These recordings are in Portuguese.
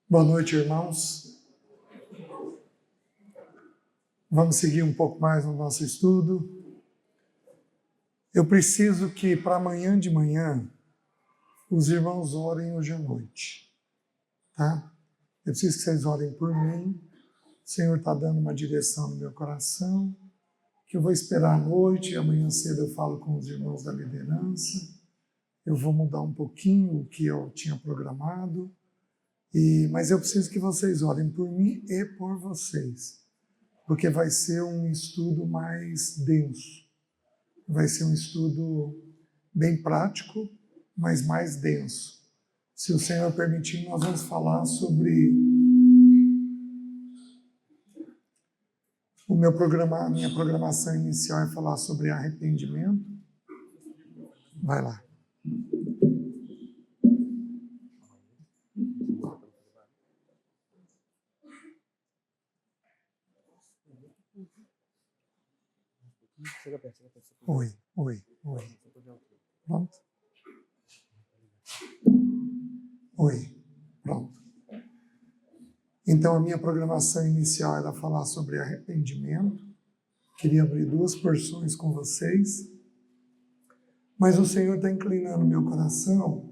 Boa noite, irmãos. Vamos seguir um pouco mais no nosso estudo. Eu preciso que para amanhã de manhã os irmãos orem hoje à noite, tá? Eu preciso que vocês orem por mim. O Senhor está dando uma direção no meu coração, que eu vou esperar à noite e amanhã cedo eu falo com os irmãos da liderança. Eu vou mudar um pouquinho o que eu tinha programado. Mas eu preciso que vocês orem por mim e por vocês, porque vai ser um estudo mais denso. Vai ser um estudo bem prático, mas mais denso. Se o Senhor permitir, nós vamos falar sobre a minha programação inicial é falar sobre arrependimento. Vai lá. Oi. Pronto? Oi, pronto. Então, a minha programação inicial era falar sobre arrependimento. Queria abrir 2 porções com vocês. Mas o Senhor está inclinando meu coração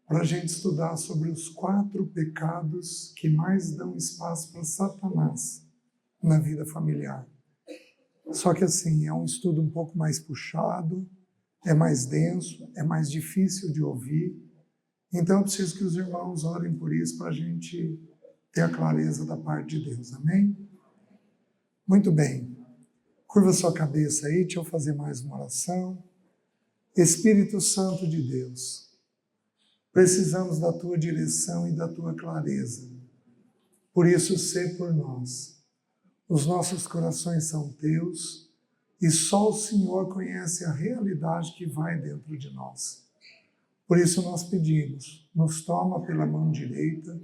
para a gente estudar sobre os 4 pecados que mais dão espaço para Satanás na vida familiar. Só que assim, é um estudo um pouco mais puxado, é mais denso, é mais difícil de ouvir. Então eu preciso que os irmãos orem por isso para a gente ter a clareza da parte de Deus, amém? Muito bem. Curva sua cabeça aí, deixa eu fazer mais uma oração. Espírito Santo de Deus, precisamos da tua direção e da tua clareza. Por isso, sê por nós. Os nossos corações são teus e só o Senhor conhece a realidade que vai dentro de nós. Por isso nós pedimos, nos toma pela mão direita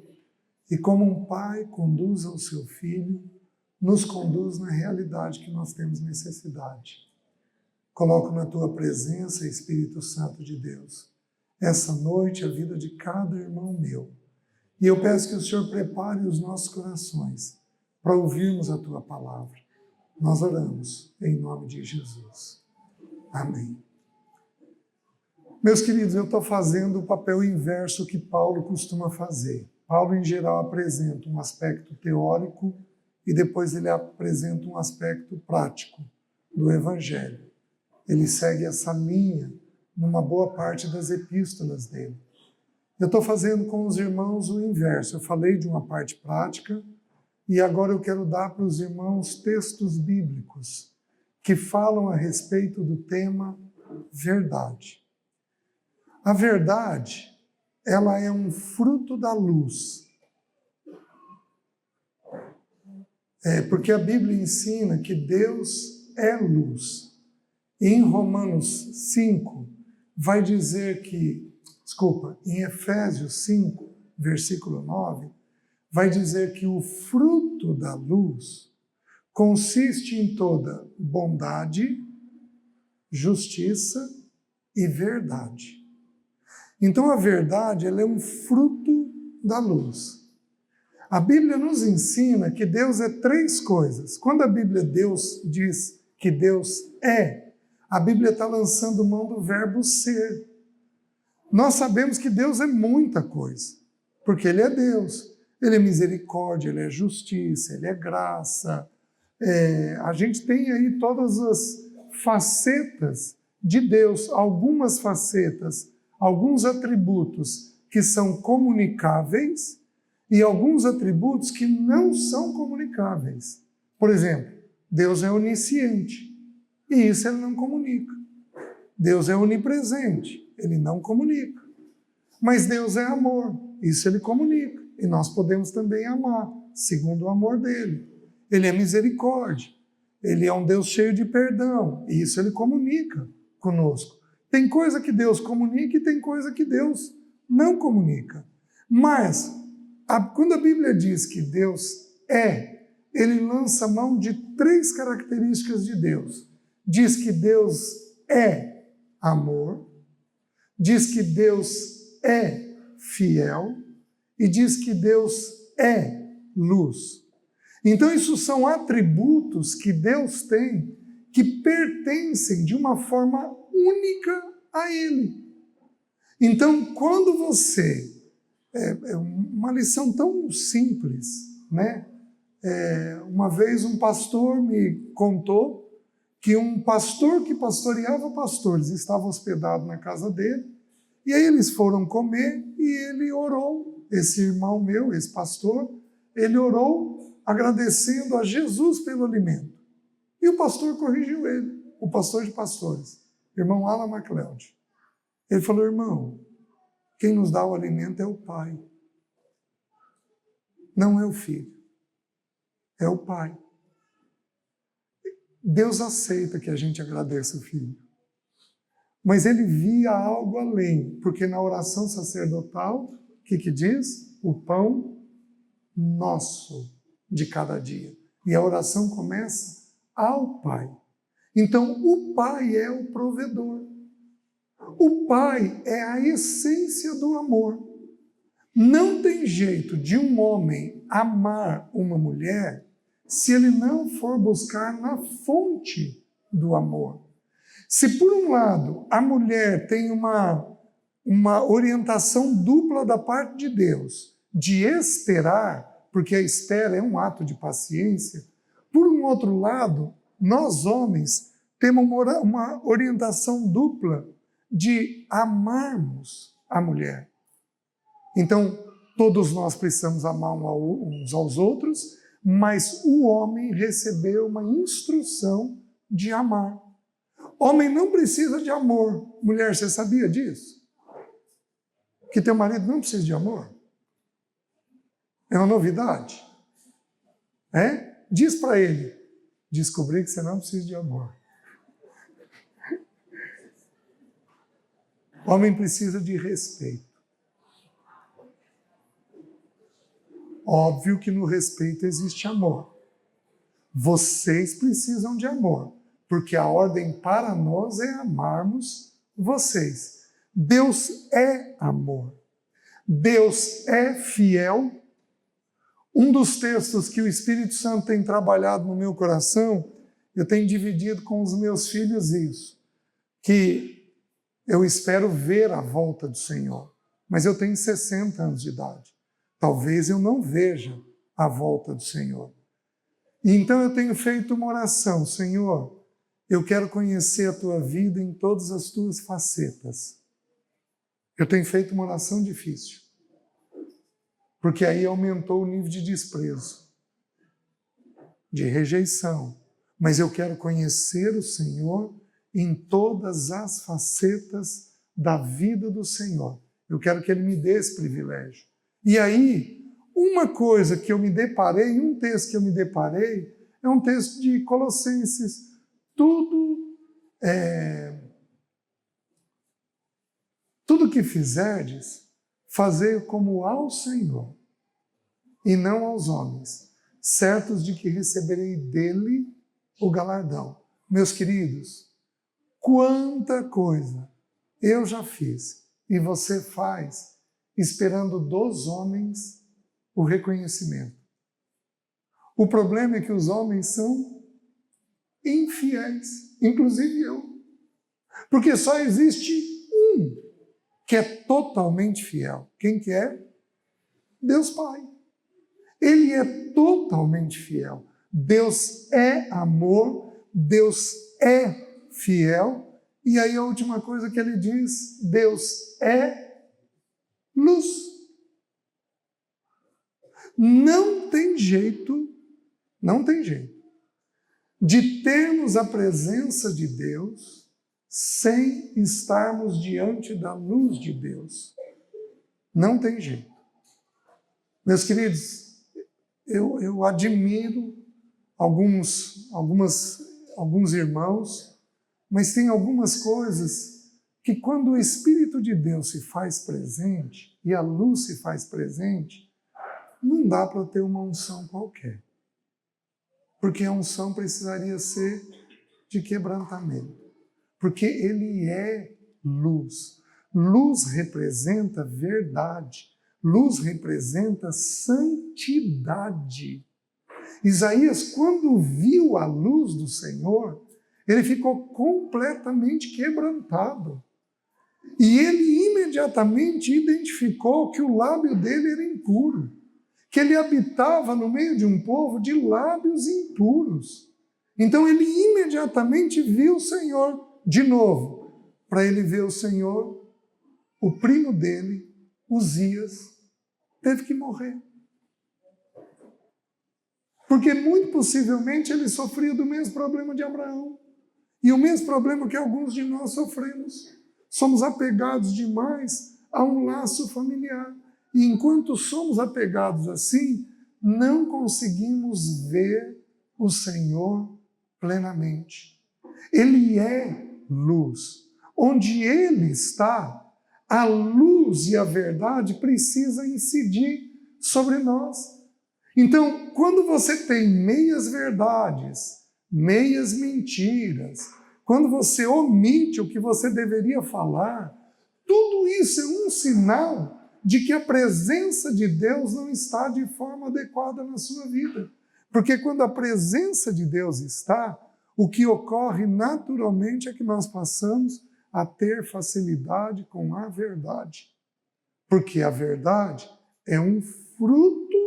e como um pai conduz ao seu filho, nos conduz na realidade que nós temos necessidade. Coloco na tua presença, Espírito Santo de Deus, essa noite a vida de cada irmão meu. E eu peço que o Senhor prepare os nossos corações para ouvirmos a tua palavra. Nós oramos em nome de Jesus. Amém. Meus queridos, eu estou fazendo o papel inverso que Paulo costuma fazer. Paulo, em geral, apresenta um aspecto teórico e depois ele apresenta um aspecto prático do Evangelho. Ele segue essa linha numa boa parte das epístolas dele. Eu estou fazendo com os irmãos o inverso. Eu falei de uma parte prática, e agora eu quero dar para os irmãos textos bíblicos que falam a respeito do tema verdade. A verdade, ela é um fruto da luz. Porque a Bíblia ensina que Deus é luz. E em Romanos 5, vai dizer que, em Efésios 5, versículo 9, vai dizer que o fruto da luz consiste em toda bondade, justiça e verdade. Então a verdade, ela é um fruto da luz. A Bíblia nos ensina que Deus é 3 coisas. Quando a Bíblia diz que Deus é, a Bíblia está lançando mão do verbo ser. Nós sabemos que Deus é muita coisa, porque Ele é Deus. Ele é misericórdia, Ele é justiça, Ele é graça. A gente tem aí todas as facetas de Deus, algumas facetas, alguns atributos que são comunicáveis e alguns atributos que não são comunicáveis. Por exemplo, Deus é onisciente e isso Ele não comunica. Deus é onipresente, Ele não comunica. Mas Deus é amor, isso Ele comunica. E nós podemos também amar, segundo o amor dele. Ele é misericórdia. Ele é um Deus cheio de perdão. E isso Ele comunica conosco. Tem coisa que Deus comunica e tem coisa que Deus não comunica. Mas, quando a Bíblia diz que Deus é, Ele lança mão de 3 características de Deus. Diz que Deus é amor. Diz que Deus é fiel. e diz que Deus é luz. Então, isso são atributos que Deus tem que pertencem de uma forma única a Ele. Então, quando você... É uma lição tão simples, né? Uma vez um pastor me contou que um pastor que pastoreava pastores estava hospedado na casa dele, e aí eles foram comer e ele orou, esse irmão meu, esse pastor, ele orou agradecendo a Jesus pelo alimento. E o pastor corrigiu ele, o pastor de pastores, irmão Alan MacLeod. Ele falou: irmão, quem nos dá o alimento é o Pai, não é o Filho, é o Pai. Deus aceita que a gente agradeça o Filho, mas Ele via algo além, porque na oração sacerdotal, o que diz? O pão nosso de cada dia. E a oração começa ao Pai. Então, o Pai é o provedor. O Pai é a essência do amor. Não tem jeito de um homem amar uma mulher se ele não for buscar na fonte do amor. Se, por um lado, a mulher tem uma orientação dupla da parte de Deus, de esperar, porque a espera é um ato de paciência, por um outro lado, nós homens temos uma orientação dupla de amarmos a mulher. Então, todos nós precisamos amar uns aos outros, mas o homem recebeu uma instrução de amar. Homem não precisa de amor. Mulher, você sabia disso? Que teu marido não precisa de amor? É uma novidade. Diz para ele: descobri que você não precisa de amor. Homem precisa de respeito. Óbvio que no respeito existe amor. Vocês precisam de amor, porque a ordem para nós é amarmos vocês. Deus é amor. Deus é fiel. Um dos textos que o Espírito Santo tem trabalhado no meu coração, eu tenho dividido com os meus filhos isso, que eu espero ver a volta do Senhor, mas eu tenho 60 anos de idade. Talvez eu não veja a volta do Senhor. E então eu tenho feito uma oração: Senhor, eu quero conhecer a Tua vida em todas as Tuas facetas. Eu tenho feito uma oração difícil, porque aí aumentou o nível de desprezo, de rejeição. Mas eu quero conhecer o Senhor em todas as facetas da vida do Senhor. Eu quero que Ele me dê esse privilégio. E aí, uma coisa que eu me deparei, um texto que eu me deparei, é um texto de Colossenses. Tudo que fizerdes, fazei como ao Senhor, e não aos homens, certos de que receberei dele o galardão. Meus queridos, quanta coisa eu já fiz e você faz esperando dos homens o reconhecimento. O problema é que os homens são infiéis, inclusive eu. Porque só existe um que é totalmente fiel. Quem que é? Deus Pai. Ele é totalmente fiel. Deus é amor, Deus é fiel. E aí a última coisa que ele diz: Deus é luz. Não tem jeito de termos a presença de Deus sem estarmos diante da luz de Deus. Não tem jeito. Meus queridos, eu admiro alguns irmãos, mas tem algumas coisas que quando o Espírito de Deus se faz presente e a luz se faz presente, não dá para ter uma unção qualquer. Porque a unção precisaria ser de quebrantamento. Porque Ele é luz. Luz representa verdade. Luz representa santidade. Isaías, quando viu a luz do Senhor, ele ficou completamente quebrantado. E ele imediatamente identificou que o lábio dele era impuro, que ele habitava no meio de um povo de lábios impuros. Então ele imediatamente viu o Senhor de novo. Para ele ver o Senhor, o primo dele, Uzias, teve que morrer. Porque muito possivelmente ele sofria do mesmo problema de Abraão. E o mesmo problema que alguns de nós sofremos. Somos apegados demais a um laço familiar. E enquanto somos apegados assim, não conseguimos ver o Senhor plenamente. Ele é luz. Onde Ele está, a luz e a verdade precisam incidir sobre nós. Então, quando você tem meias verdades, meias mentiras, quando você omite o que você deveria falar, tudo isso é um sinal de que a presença de Deus não está de forma adequada na sua vida. Porque quando a presença de Deus está, o que ocorre naturalmente é que nós passamos a ter facilidade com a verdade. Porque a verdade é um fruto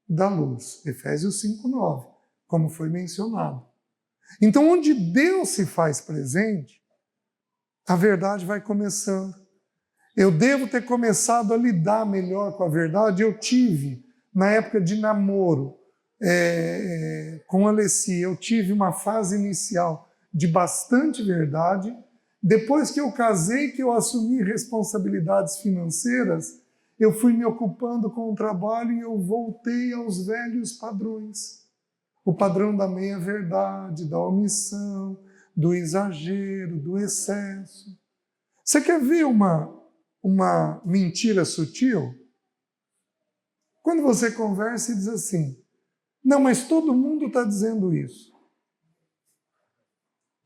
da luz. Efésios 5:9, como foi mencionado. Então, onde Deus se faz presente, a verdade vai começando. Eu devo ter começado a lidar melhor com a verdade. Eu tive, na época de namoro, com a Alessi, eu tive uma fase inicial de bastante verdade. Depois que eu casei, que eu assumi responsabilidades financeiras, eu fui me ocupando com o trabalho e eu voltei aos velhos padrões. O padrão da meia-verdade, da omissão, do exagero, do excesso. Você quer ver uma mentira sutil? Quando você conversa e diz assim, não, mas todo mundo está dizendo isso.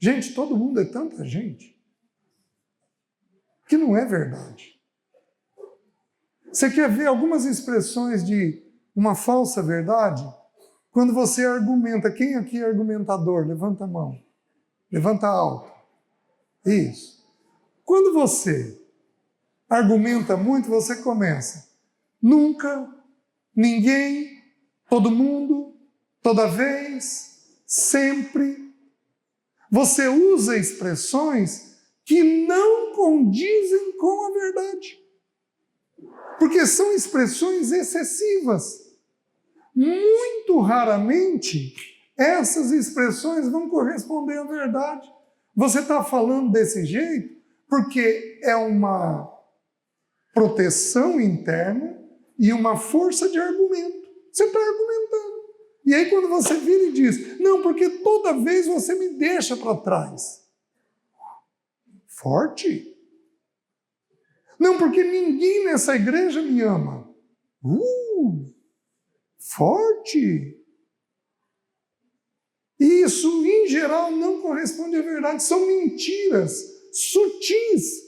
Gente, todo mundo é tanta gente que não é verdade. Você quer ver algumas expressões de uma falsa verdade? Quando você argumenta, quem aqui é argumentador? Levanta a mão. Levanta alto. Isso. Quando você argumenta muito, você começa. Nunca, ninguém, todo mundo, toda vez, sempre. Você usa expressões que não condizem com a verdade. Porque são expressões excessivas. Muito raramente, essas expressões vão corresponder à verdade. Você está falando desse jeito porque é uma proteção interna e uma força de argumento. Você está argumentando. E aí quando você vira e diz, não, porque toda vez você me deixa para trás. Forte. Não, porque ninguém nessa igreja me ama. Forte. Isso, em geral, não corresponde à verdade. São mentiras sutis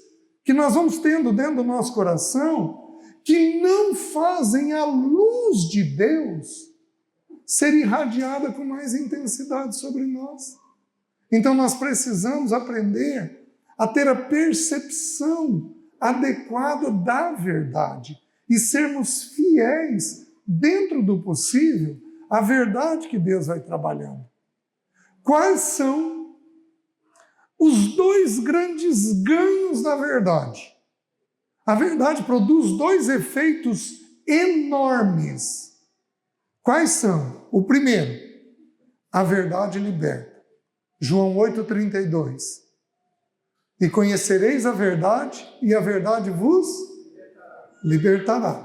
que nós vamos tendo dentro do nosso coração que não fazem a luz de Deus ser irradiada com mais intensidade sobre nós. Então nós precisamos aprender a ter a percepção adequada da verdade e sermos fiéis, dentro do possível, à verdade que Deus vai trabalhando. Quais são os dois grandes ganhos da verdade? A verdade produz dois efeitos enormes. Quais são? O primeiro, a verdade liberta. João 8,32. E conhecereis a verdade, e a verdade vos libertará.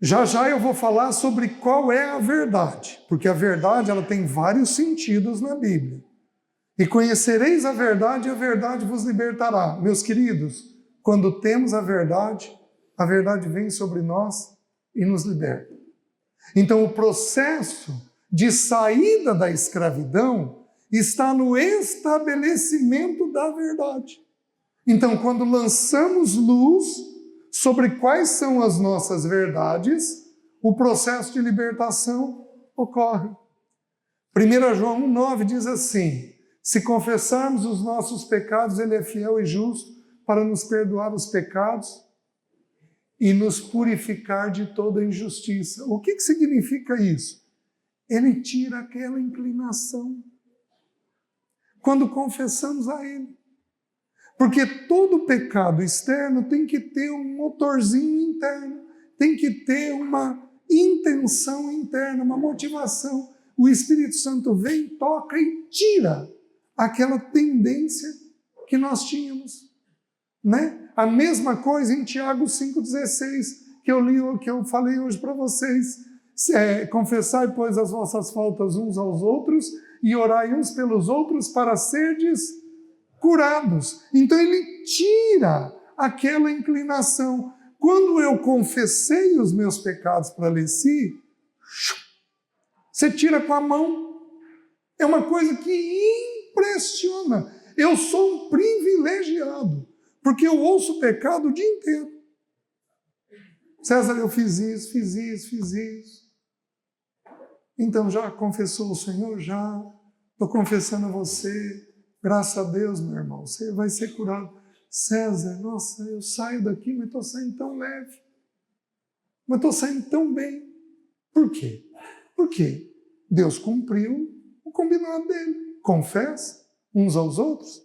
Já já eu vou falar sobre qual é a verdade, porque a verdade ela tem vários sentidos na Bíblia. E conhecereis a verdade vos libertará. Meus queridos, quando temos a verdade vem sobre nós e nos liberta. Então o processo de saída da escravidão está no estabelecimento da verdade. Então, quando lançamos luz sobre quais são as nossas verdades, o processo de libertação ocorre. 1 João 1,9 diz assim: se confessarmos os nossos pecados, Ele é fiel e justo para nos perdoar os pecados e nos purificar de toda injustiça. O que significa isso? Ele tira aquela inclinação quando confessamos a Ele. Porque todo pecado externo tem que ter um motorzinho interno, tem que ter uma intenção interna, uma motivação. O Espírito Santo vem, toca e tira aquela tendência que nós tínhamos, né? A mesma coisa em Tiago 5,16, que eu li, que eu falei hoje para vocês. Confessai, pois, as vossas faltas uns aos outros e orai uns pelos outros para serdes curados. Então ele tira aquela inclinação. Quando eu confessei os meus pecados para Leci, você tira com a mão. É uma coisa que impressiona. Eu sou um privilegiado, porque eu ouço o pecado o dia inteiro. César, eu fiz isso. Então já confessou o Senhor? Já. Estou confessando a você. Graças a Deus, meu irmão, você vai ser curado. César, nossa, eu saio daqui, mas estou saindo tão leve. Mas estou saindo tão bem. Por quê? Porque Deus cumpriu o combinado dele. Confessa uns aos outros,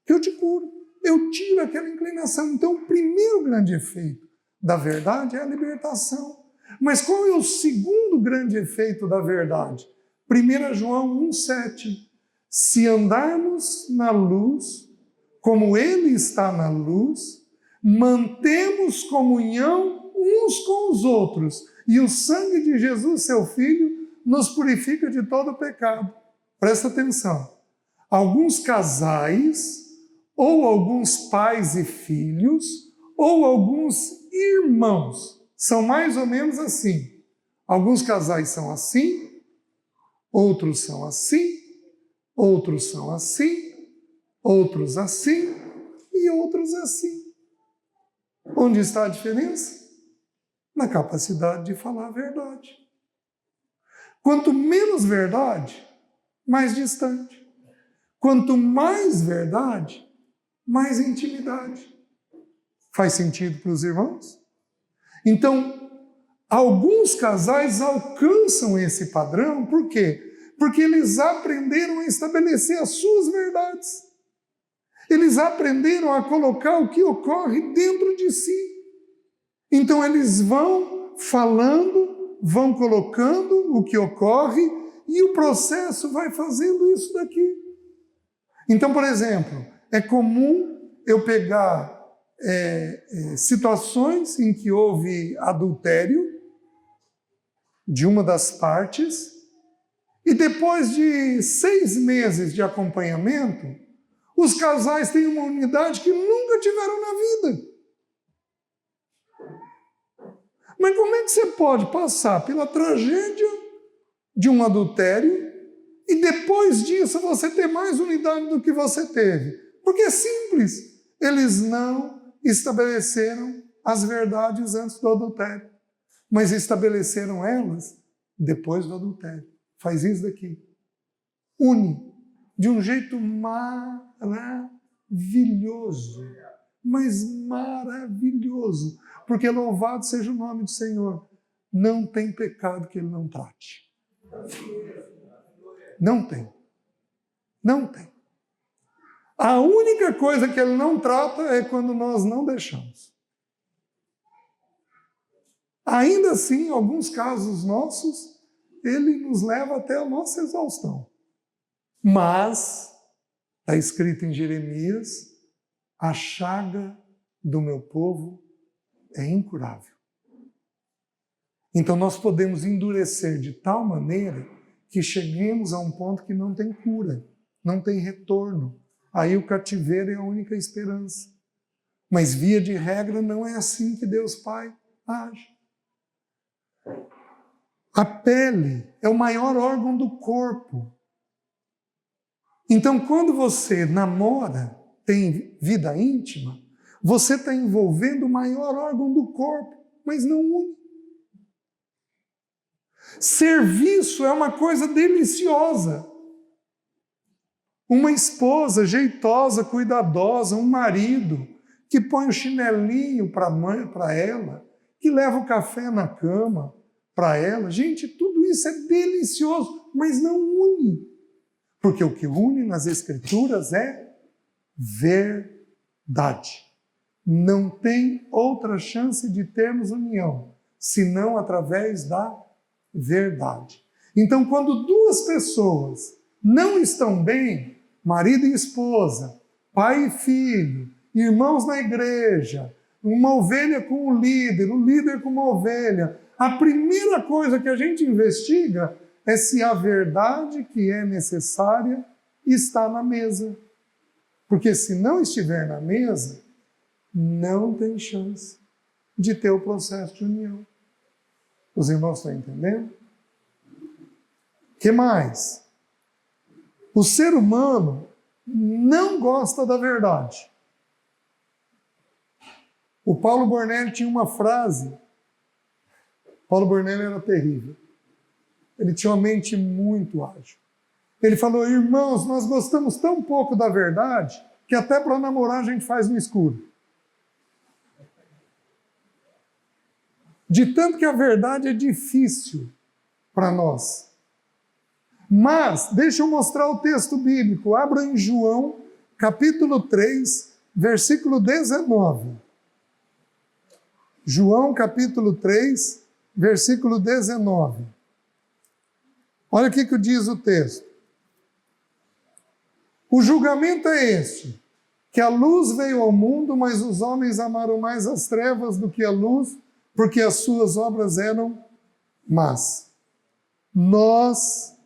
que eu te curo. Eu tiro aquela inclinação. Então, o primeiro grande efeito da verdade é a libertação. Mas qual é o segundo grande efeito da verdade? 1 João 1,7. Se andarmos na luz, como Ele está na luz, mantemos comunhão uns com os outros, e o sangue de Jesus, seu Filho, nos purifica de todo pecado. Presta atenção. Alguns casais, ou alguns pais e filhos, ou alguns irmãos, são mais ou menos assim. Alguns casais são assim, outros são assim, outros são assim, outros assim e outros assim. Onde está a diferença? Na capacidade de falar a verdade. Quanto menos verdade, mais distante. Quanto mais verdade, mais intimidade. Faz sentido para os irmãos? Então, alguns casais alcançam esse padrão, por quê? Porque eles aprenderam a estabelecer as suas verdades. Eles aprenderam a colocar o que ocorre dentro de si. Então eles vão falando, vão colocando o que ocorre e o processo vai fazendo isso daqui. Então, por exemplo, é comum eu pegar situações em que houve adultério de uma das partes e depois de 6 meses de acompanhamento, os casais têm uma unidade que nunca tiveram na vida. Mas como é que você pode passar pela tragédia de um adultério e depois disso você ter mais unidade do que você teve? Porque é simples. Eles não estabeleceram as verdades antes do adultério, mas estabeleceram elas depois do adultério. Faz isso daqui. Une de um jeito maravilhoso, mas maravilhoso, porque louvado seja o nome do Senhor. Não tem pecado que Ele não trate. Não tem. Não tem. A única coisa que Ele não trata é quando nós não deixamos. Ainda assim, em alguns casos nossos, Ele nos leva até a nossa exaustão. Mas, está escrito em Jeremias, a chaga do meu povo é incurável. Então nós podemos endurecer de tal maneira que cheguemos a um ponto que não tem cura, não tem retorno. Aí o cativeiro é a única esperança. Mas via de regra não é assim que Deus Pai age. A pele é o maior órgão do corpo. Então, quando você namora, tem vida íntima, Você está envolvendo o maior órgão do corpo, mas não une. Serviço é uma coisa deliciosa. Uma esposa jeitosa, cuidadosa, um marido que põe o chinelinho para ela, que leva o café na cama para ela. Gente, tudo isso é delicioso, mas não une. Porque o que une nas Escrituras é verdade. Não tem outra chance de termos união, senão através da verdade. Então, quando duas pessoas não estão bem, marido e esposa, pai e filho, irmãos na igreja, uma ovelha com o líder com uma ovelha, a primeira coisa que a gente investiga é se a verdade que é necessária está na mesa. Porque se não estiver na mesa, não tem chance de ter o processo de união. Os irmãos estão entendendo? O que mais? O ser humano não gosta da verdade. O Paulo Bornelli tinha uma frase. Paulo Bornelli era terrível. Ele tinha uma mente muito ágil. Ele falou: irmãos, nós gostamos tão pouco da verdade que até para namorar a gente faz no escuro. De tanto que a verdade é difícil para nós. Mas, deixa eu mostrar o texto bíblico. Abra em João, capítulo 3, versículo 19. João, capítulo 3, versículo 19. Olha o que diz o texto. O julgamento é este, que a luz veio ao mundo, mas os homens amaram mais as trevas do que a luz, porque as suas obras eram más. Nós,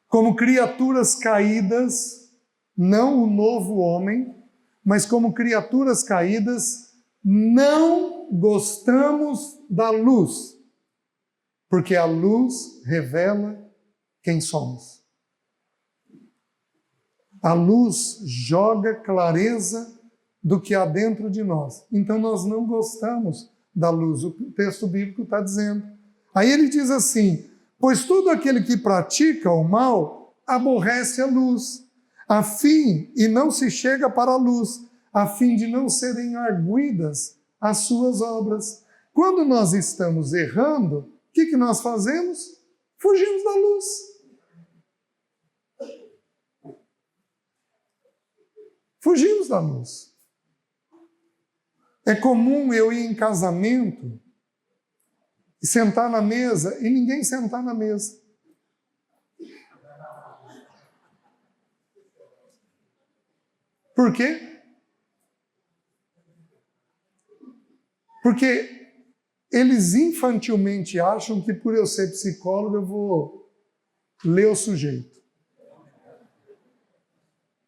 como criaturas caídas, não o novo homem, mas como criaturas caídas, não gostamos da luz, porque a luz revela quem somos. A luz joga clareza do que há dentro de nós. Então nós não gostamos da luz, o texto bíblico está dizendo. Aí ele diz assim: pois todo aquele que pratica o mal aborrece a luz, a fim, e não se chega para a luz, a fim de não serem arguidas as suas obras. Quando nós estamos errando, o que nós fazemos? Fugimos da luz. Fugimos da luz. É comum eu ir em casamento e sentar na mesa e ninguém sentar na mesa. Por quê? Porque eles infantilmente acham que por eu ser psicólogo eu vou ler o sujeito.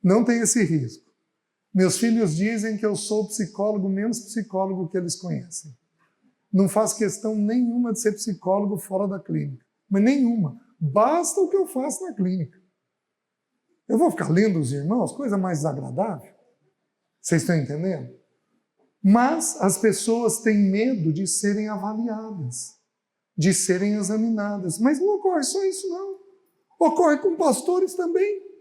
Não tem esse risco. Meus filhos dizem que eu sou o psicólogo menos psicólogo que eles conhecem. Não faço questão nenhuma de ser psicólogo fora da clínica. Mas nenhuma. Basta o que eu faço na clínica. Eu vou ficar lendo os irmãos, coisa mais desagradável. Vocês estão entendendo? Mas as pessoas têm medo de serem avaliadas, de serem examinadas. Mas não ocorre só isso, não. Ocorre com pastores também.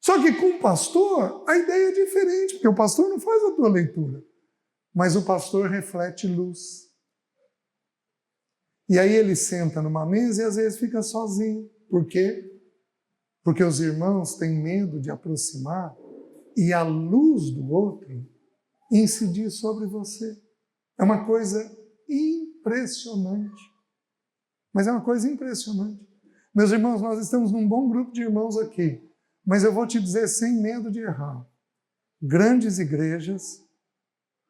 Só que com o pastor, a ideia é diferente, porque o pastor não faz a tua leitura, mas o pastor reflete luz. E aí ele senta numa mesa e às vezes fica sozinho. Por quê? Porque os irmãos têm medo de aproximar e a luz do outro incidir sobre você. É uma coisa impressionante. Mas é uma coisa impressionante. Meus irmãos, nós estamos num bom grupo de irmãos aqui. Mas eu vou te dizer sem medo de errar. Grandes igrejas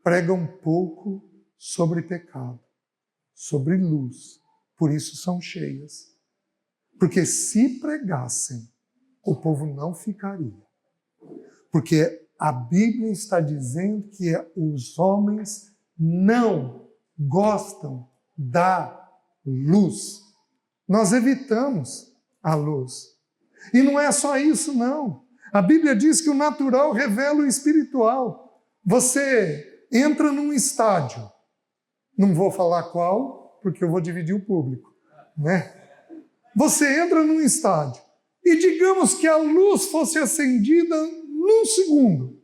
pregam pouco sobre pecado, sobre luz. Por isso são cheias. Porque se pregassem, o povo não ficaria. Porque a Bíblia está dizendo que os homens não gostam da luz. Nós evitamos a luz. E não é só isso, não. A Bíblia diz que o natural revela o espiritual. Você entra num estádio, não vou falar qual, porque eu vou dividir o público, né? Você entra num estádio e digamos que a luz fosse acendida num segundo. O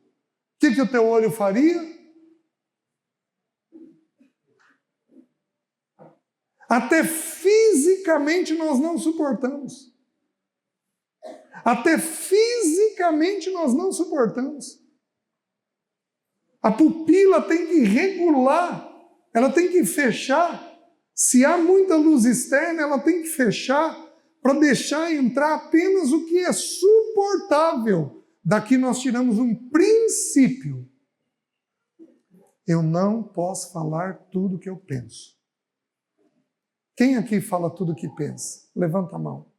que o teu olho faria? Até fisicamente nós não suportamos. Até fisicamente nós não suportamos. A pupila tem que regular, ela tem que fechar. Se há muita luz externa, ela tem que fechar para deixar entrar apenas o que é suportável. Daqui nós tiramos um princípio. Eu não posso falar tudo o que eu penso. Quem aqui fala tudo o que pensa? Levanta a mão.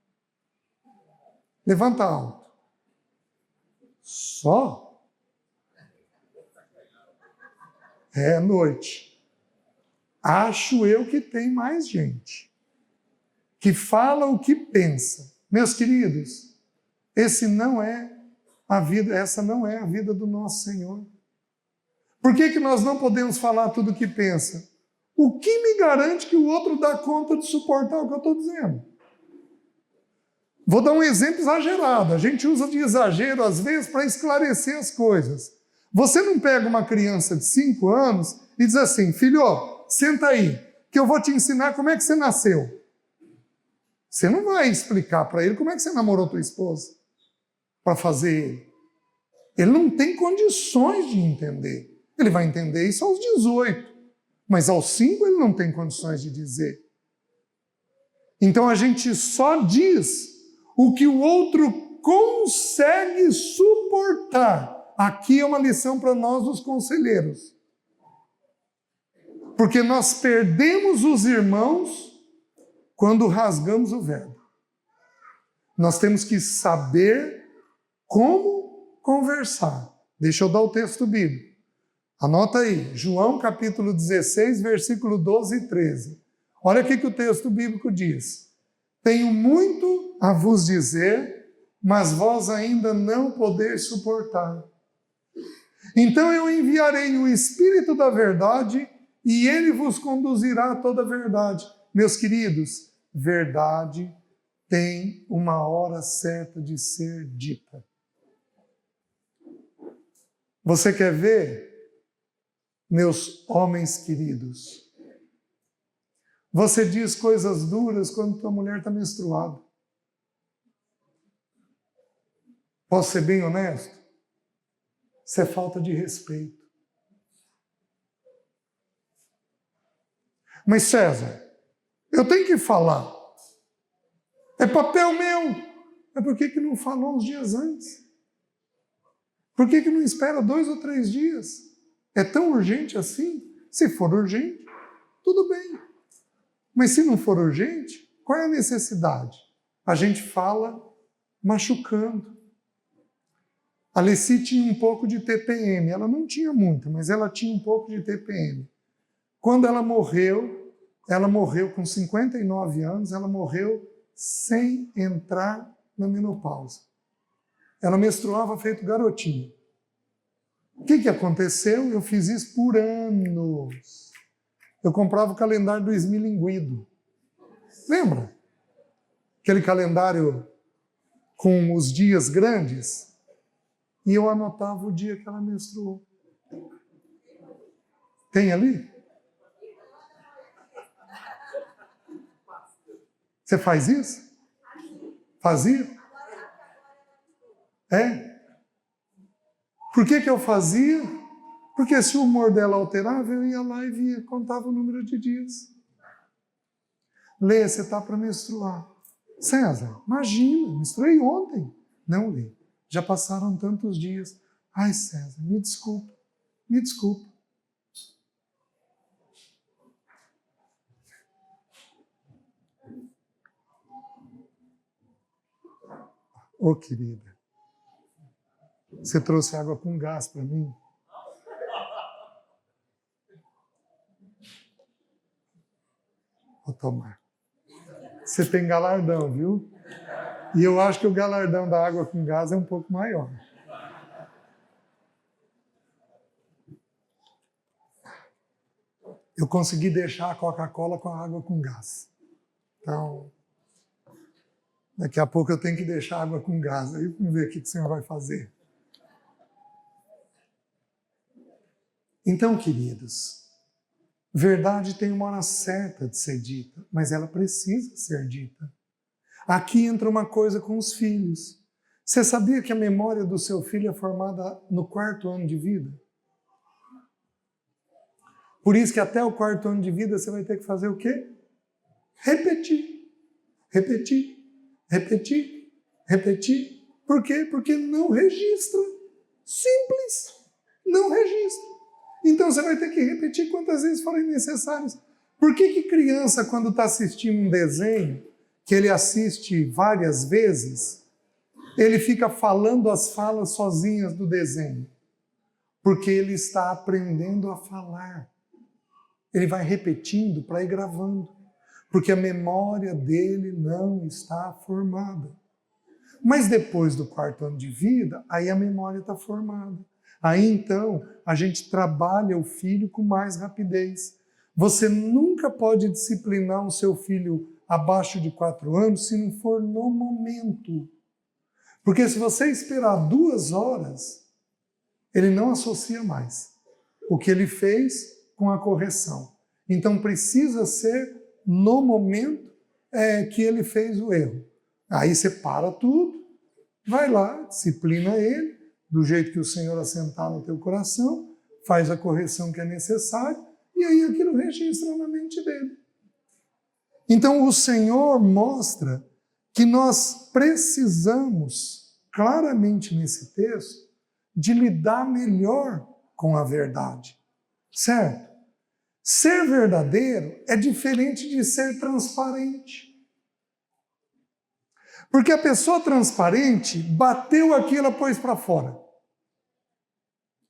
Levanta alto. Só? É noite. Acho eu que tem mais gente que fala o que pensa. Meus queridos, essa não é a vida do nosso Senhor. Por que nós não podemos falar tudo o que pensa? O que me garante que o outro dá conta de suportar o que eu estou dizendo? Vou dar um exemplo exagerado. A gente usa de exagero, às vezes, para esclarecer as coisas. Você não pega uma criança de 5 anos e diz assim, filho, senta aí, que eu vou te ensinar como é que você nasceu. Você não vai explicar para ele como é que você namorou tua esposa para fazer ele. Ele não tem condições de entender. Ele vai entender isso aos 18. Mas aos 5 ele não tem condições de dizer. Então a gente só diz o que o outro consegue suportar. Aqui é uma lição para nós, os conselheiros. Porque nós perdemos os irmãos quando rasgamos o verbo. Nós temos que saber como conversar. Deixa eu dar o texto bíblico. Anota aí, João capítulo 16, versículo 12 e 13. Olha o que o texto bíblico diz. Tenho muito a vos dizer, mas vós ainda não podeis suportar. Então eu enviarei o Espírito da verdade e ele vos conduzirá a toda a verdade. Meus queridos, verdade tem uma hora certa de ser dita. Você quer ver? Meus homens queridos, você diz coisas duras quando tua mulher está menstruada. Posso ser bem honesto? Isso é falta de respeito. Mas César, eu tenho que falar. É papel meu. Mas por que não falou uns dias antes? Por que não espera 2 ou 3 dias? É tão urgente assim? Se for urgente, tudo bem. Mas se não for urgente, qual é a necessidade? A gente fala machucando. A Leci tinha um pouco de TPM. Ela não tinha muito, mas ela tinha um pouco de TPM. Quando ela morreu com 59 anos, ela morreu sem entrar na menopausa. Ela menstruava feito garotinha. O que aconteceu? Eu fiz isso por anos. Eu comprava o calendário do Esmilinguido. Lembra? Aquele calendário com os dias grandes. E eu anotava o dia que ela menstruou. Tem ali? Você faz isso? Fazia? É? Por que eu fazia? Porque se o humor dela alterava, eu ia lá e via, contava o número de dias. Lê, você está para menstruar. César, imagina, menstruei ontem. Não, Lê, já passaram tantos dias. Ai, César, me desculpa, me desculpa. Ô, querida, você trouxe água com gás para mim? Vou tomar. Você tem galardão, viu? E eu acho que o galardão da água com gás é um pouco maior. eu consegui deixar a Coca-Cola com a água com gás. Então, daqui a pouco eu tenho que deixar a água com gás. Aí vamos ver o que o Senhor vai fazer. Então, queridos, verdade tem uma hora certa de ser dita, mas ela precisa ser dita. Aqui entra uma coisa com os filhos. Você sabia que a memória do seu filho é formada no 4º ano de vida? Por isso que até o 4º ano de vida você vai ter que fazer o quê? Repetir, repetir, repetir, repetir. Por quê? Porque não registra. Simples. Não registra. Então você vai ter que repetir quantas vezes forem necessárias. Por que criança, quando está assistindo um desenho, que ele assiste várias vezes, ele fica falando as falas sozinhas do desenho? Porque ele está aprendendo a falar. Ele vai repetindo para ir gravando. Porque a memória dele não está formada. Mas depois do 4º ano de vida, aí a memória está formada. Aí então a gente trabalha o filho com mais rapidez. Você nunca pode disciplinar o seu filho abaixo de 4 anos se não for no momento. Porque se você esperar 2 horas, ele não associa mais o que ele fez com a correção. Então precisa ser no momento que ele fez o erro. Aí você para tudo, vai lá, disciplina ele, do jeito que o Senhor assentar no teu coração, faz a correção que é necessária, e aí aquilo registra na mente dele. Então o Senhor mostra que nós precisamos, claramente nesse texto, de lidar melhor com a verdade, certo? Ser verdadeiro é diferente de ser transparente. Porque a pessoa transparente bateu aqui, ela pôs para fora.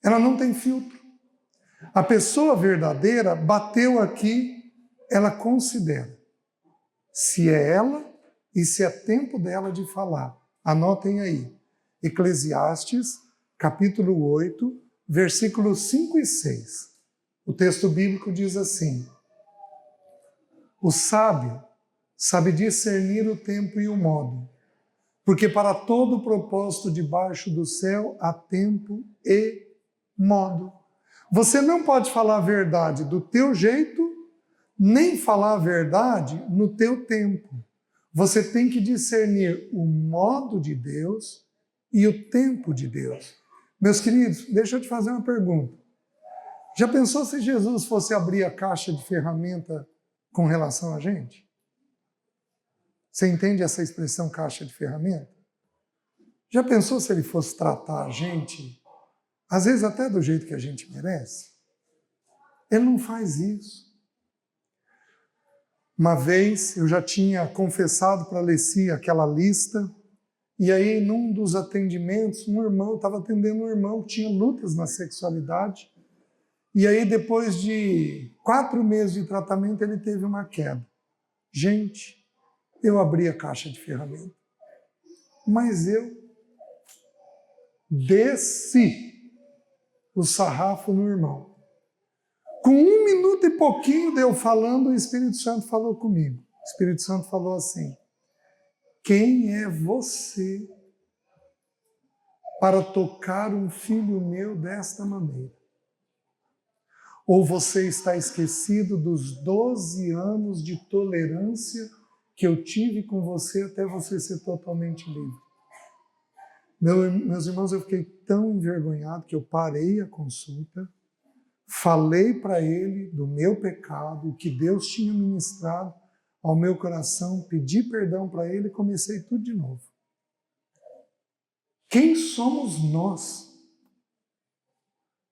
Ela não tem filtro. A pessoa verdadeira bateu aqui, ela considera se é ela e se é tempo dela de falar. Anotem aí. Eclesiastes, capítulo 8, versículos 5 e 6. O texto bíblico diz assim: o sábio sabe discernir o tempo e o modo, porque para todo propósito debaixo do céu há tempo e modo. Você não pode falar a verdade do teu jeito, nem falar a verdade no teu tempo. Você tem que discernir o modo de Deus e o tempo de Deus. Meus queridos, deixa eu te fazer uma pergunta. Já pensou se Jesus fosse abrir a caixa de ferramenta com relação a gente? Você entende essa expressão caixa de ferramenta? Já pensou se ele fosse tratar a gente, às vezes até do jeito que a gente merece? Ele não faz isso. Uma vez eu já tinha confessado para a Alessi aquela lista, e aí num dos atendimentos, um irmão, estava atendendo um irmão que tinha lutas na sexualidade, e aí depois de 4 meses de tratamento ele teve uma queda. Gente, eu abri a caixa de ferramenta, mas eu desci o sarrafo no irmão. Com 1 minuto e pouquinho de eu falando, o Espírito Santo falou comigo. O Espírito Santo falou assim: quem é você para tocar um filho meu desta maneira? Ou você está esquecido dos 12 anos de tolerância que eu tive com você até você ser totalmente livre? Meus irmãos, eu fiquei tão envergonhado que eu parei a consulta, falei para ele do meu pecado, o que Deus tinha ministrado ao meu coração, pedi perdão para ele e comecei tudo de novo. Quem somos nós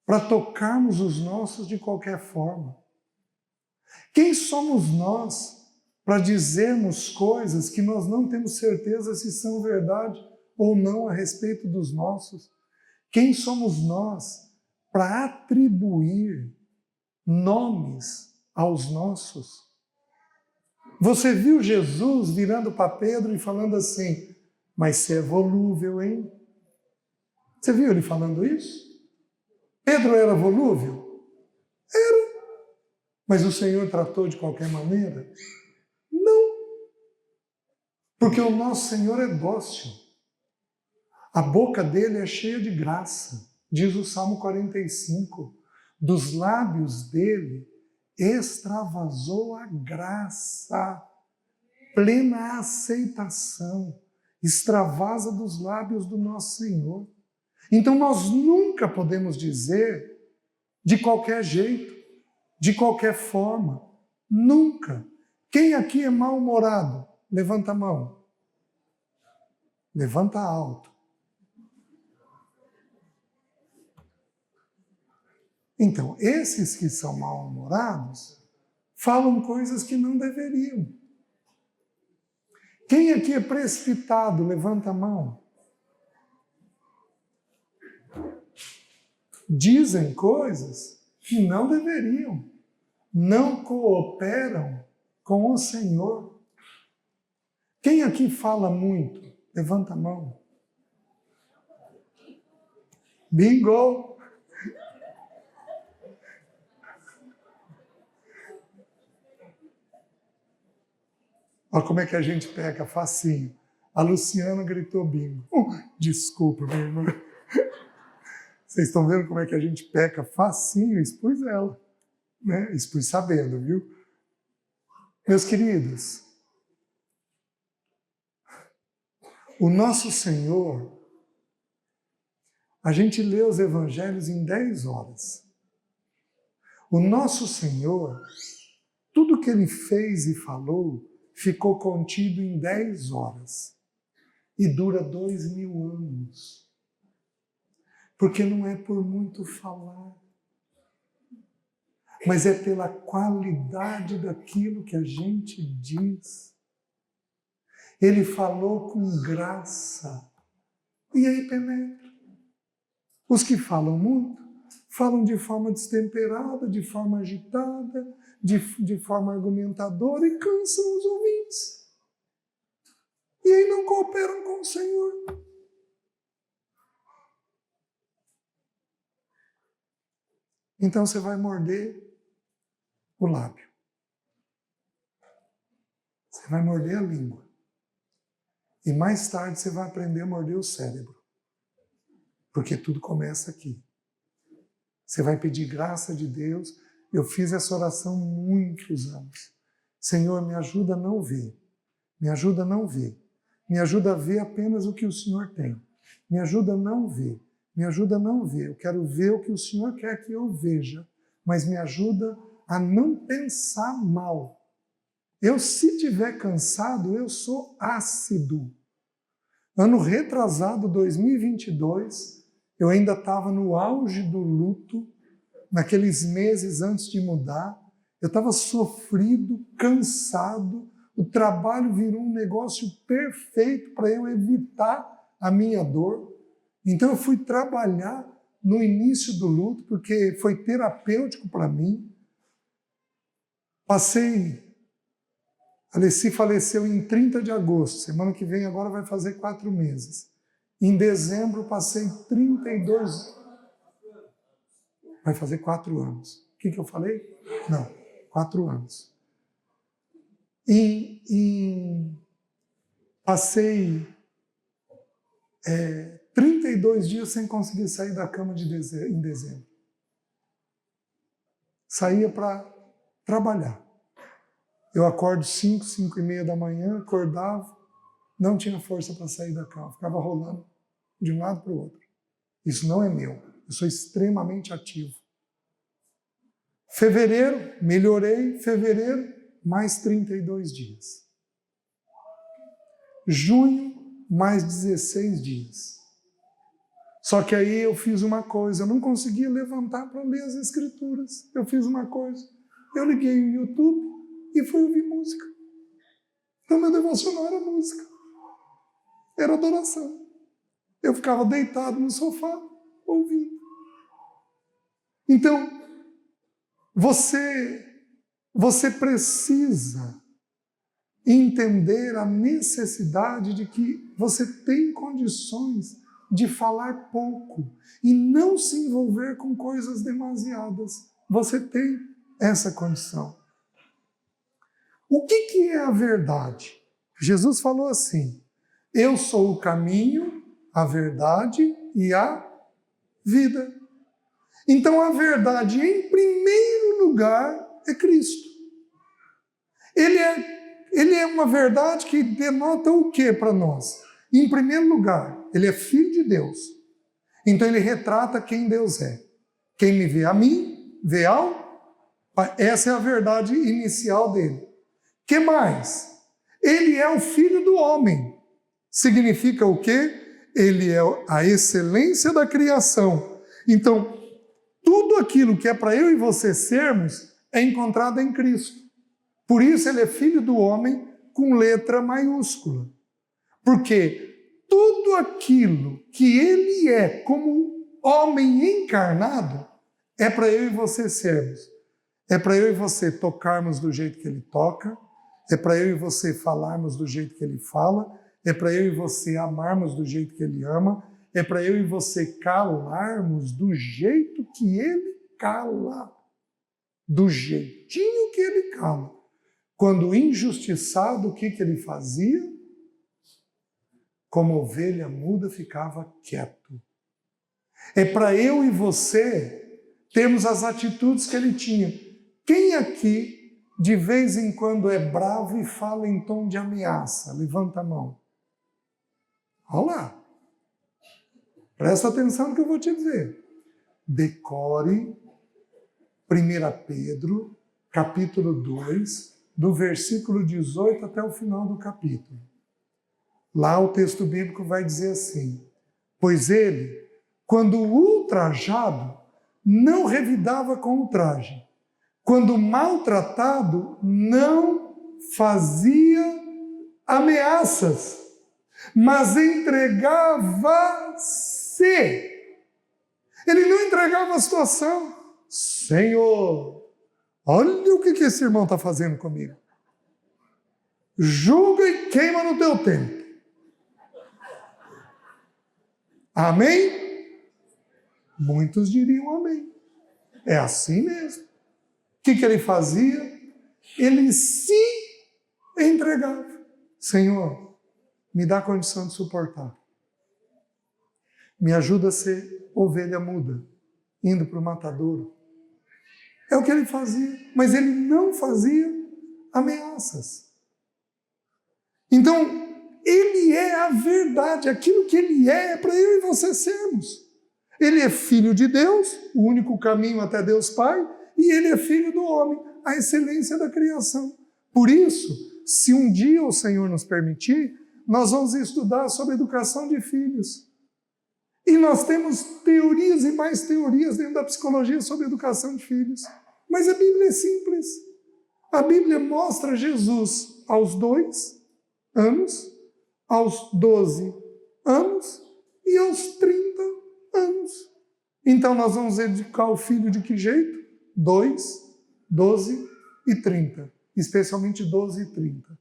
para tocarmos os nossos de qualquer forma? Quem somos nós para dizermos coisas que nós não temos certeza se são verdade ou não a respeito dos nossos? Quem somos nós para atribuir nomes aos nossos? Você viu Jesus virando para Pedro e falando assim: mas você é volúvel, hein? Você viu ele falando isso? Pedro era volúvel? Era. Mas o Senhor tratou de qualquer maneira? Não. Porque o nosso Senhor é dócil. A boca dele é cheia de graça. Diz o Salmo 45. Dos lábios dele extravasou a graça, plena aceitação, extravasa dos lábios do nosso Senhor. Então nós nunca podemos dizer de qualquer jeito, de qualquer forma, nunca. Quem aqui é mal-humorado? Levanta a mão. Levanta alto. Então, esses que são mal-humorados falam coisas que não deveriam. Quem aqui é precipitado? Levanta a mão. Dizem coisas que não deveriam. Não cooperam com o Senhor. Quem aqui fala muito? Levanta a mão. Bingo! Olha como é que a gente peca facinho. A Luciana gritou bingo. Desculpa, minha irmã. Vocês estão vendo como é que a gente peca facinho? Expus ela. Né? Expus sabendo, viu? Meus queridos, o nosso Senhor, a gente lê os evangelhos em 10 horas. O nosso Senhor, tudo que ele fez e falou, ficou contido em 10 horas. E dura 2000 anos. Porque não é por muito falar, mas é pela qualidade daquilo que a gente diz. Ele falou com graça. E aí penetra. Os que falam muito, falam de forma destemperada, de forma agitada, de forma argumentadora e cansam os ouvintes. E aí não cooperam com o Senhor. Então você vai morder o lábio. Você vai morder a língua. E mais tarde você vai aprender a morder o cérebro. Porque tudo começa aqui. Você vai pedir graça de Deus. Eu fiz essa oração muitos anos. Senhor, me ajuda a não ver. Me ajuda a não ver. Me ajuda a ver apenas o que o Senhor tem. Me ajuda a não ver. Me ajuda a não ver. Eu quero ver o que o Senhor quer que eu veja. Mas me ajuda a não pensar mal. Eu, se estiver cansado, eu sou ácido. Ano retrasado, 2022, eu ainda estava no auge do luto, naqueles meses antes de mudar. Eu estava sofrido, cansado. O trabalho virou um negócio perfeito para eu evitar a minha dor. Então eu fui trabalhar no início do luto, porque foi terapêutico para mim. A Alessi faleceu em 30 de agosto, semana que vem agora vai fazer 4 meses. Em dezembro passei 32... Vai fazer 4 anos. O que eu falei? Não, 4 anos. Passei 32 dias sem conseguir sair da cama em dezembro. Saía para trabalhar. Eu acordo 5, 5 e meia da manhã, acordava, não tinha força para sair da cama, ficava rolando de um lado para o outro. Isso não é meu, eu sou extremamente ativo. Fevereiro, melhorei, fevereiro, mais 32 dias. Junho, mais 16 dias. Só que aí eu fiz uma coisa, eu não conseguia levantar para ler as Escrituras. Eu fiz uma coisa, eu liguei o YouTube e fui ouvir música. Então meu devocional era música. Era adoração. Eu ficava deitado no sofá, ouvindo. Então, você precisa entender a necessidade de que você tem condições de falar pouco e não se envolver com coisas demasiadas. Você tem essa condição. O que é a verdade? Jesus falou assim: eu sou o caminho, a verdade e a vida. Então a verdade, em primeiro lugar, é Cristo. Ele é uma verdade que denota o que para nós? Em primeiro lugar, ele é filho de Deus. Então ele retrata quem Deus é. Quem me vê a mim, vê ao Pai. Essa é a verdade inicial dele. Que mais? Ele é o filho do homem. Significa o quê? Ele é a excelência da criação. Então, tudo aquilo que é para eu e você sermos é encontrado em Cristo. Por isso ele é filho do homem com letra maiúscula. Porque tudo aquilo que ele é como homem encarnado é para eu e você sermos. É para eu e você tocarmos do jeito que ele toca, é para eu e você falarmos do jeito que ele fala, é para eu e você amarmos do jeito que ele ama, é para eu e você calarmos do jeito que ele cala, do jeitinho que ele cala. Quando injustiçado, o que ele fazia? Como ovelha muda, ficava quieto. É para eu e você termos as atitudes que ele tinha. Quem aqui, de vez em quando, é bravo e fala em tom de ameaça? Levanta a mão. Olha lá. Presta atenção no que eu vou te dizer. Decore 1 Pedro, capítulo 2, do versículo 18 até o final do capítulo. Lá o texto bíblico vai dizer assim: pois ele, quando ultrajado, não revidava com ultraje. Quando maltratado, não fazia ameaças, mas entregava-se. Ele não entregava a situação. Senhor, olha o que esse irmão está fazendo comigo. Julga e queima no teu tempo. Amém? Muitos diriam amém. É assim mesmo. O que ele fazia? Ele se entregava. Senhor, me dá condição de suportar. Me ajuda a ser ovelha muda, indo para o matadouro. É o que ele fazia, mas ele não fazia ameaças. Então, ele é a verdade, aquilo que ele é para eu e você sermos. Ele é filho de Deus, o único caminho até Deus Pai, e ele é filho do homem, a excelência da criação. Por isso, se um dia o Senhor nos permitir, nós vamos estudar sobre educação de filhos. E nós temos teorias e mais teorias dentro da psicologia sobre educação de filhos. Mas a Bíblia é simples. A Bíblia mostra Jesus aos 2 anos, aos 12 anos e aos 30 anos. Então nós vamos educar o filho de que jeito? 2, 12 e 30. Especialmente 12 e 30.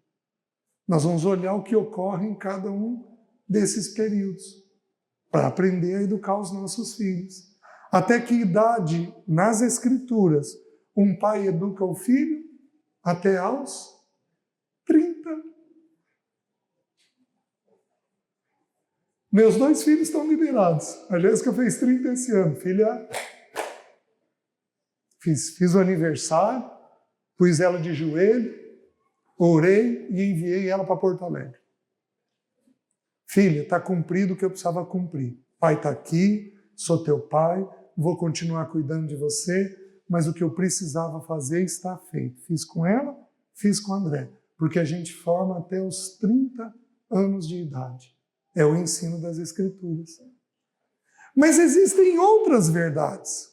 Nós vamos olhar o que ocorre em cada um desses períodos para aprender a educar os nossos filhos. Até que idade, nas Escrituras, um pai educa o filho? Até aos 30. Meus 2 filhos estão liberados. A Jéssica fez 30 esse ano. Filha, fiz o aniversário, pus ela de joelho, orei e enviei ela para Porto Alegre. Filha, está cumprido o que eu precisava cumprir. Pai está aqui, sou teu pai, vou continuar cuidando de você, mas o que eu precisava fazer está feito. Fiz com ela, fiz com o André, porque a gente forma até os 30 anos de idade. É o ensino das Escrituras. Mas existem outras verdades.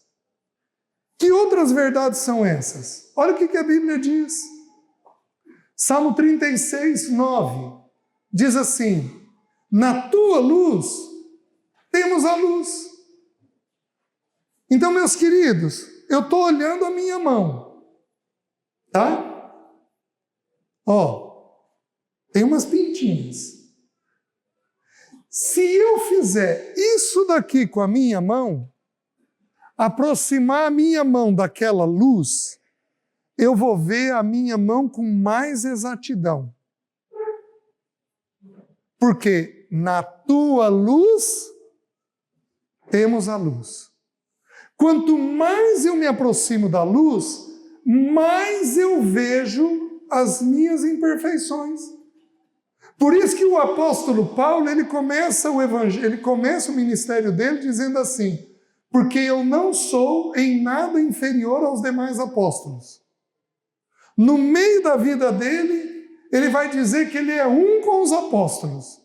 Que outras verdades são essas? Olha o que a Bíblia diz. Salmo 36, 9, diz assim: na tua luz temos a luz. Então, meus queridos, eu estou olhando a minha mão, tá? Ó, tem umas pintinhas. Se eu fizer isso daqui com a minha mão, aproximar a minha mão daquela luz, eu vou ver a minha mão com mais exatidão. Porque na tua luz temos a luz. Quanto mais eu me aproximo da luz, mais eu vejo as minhas imperfeições. Por isso que o apóstolo Paulo, ele começa o ministério dele dizendo assim: porque eu não sou em nada inferior aos demais apóstolos. No meio da vida dele, ele vai dizer que ele é um com os apóstolos.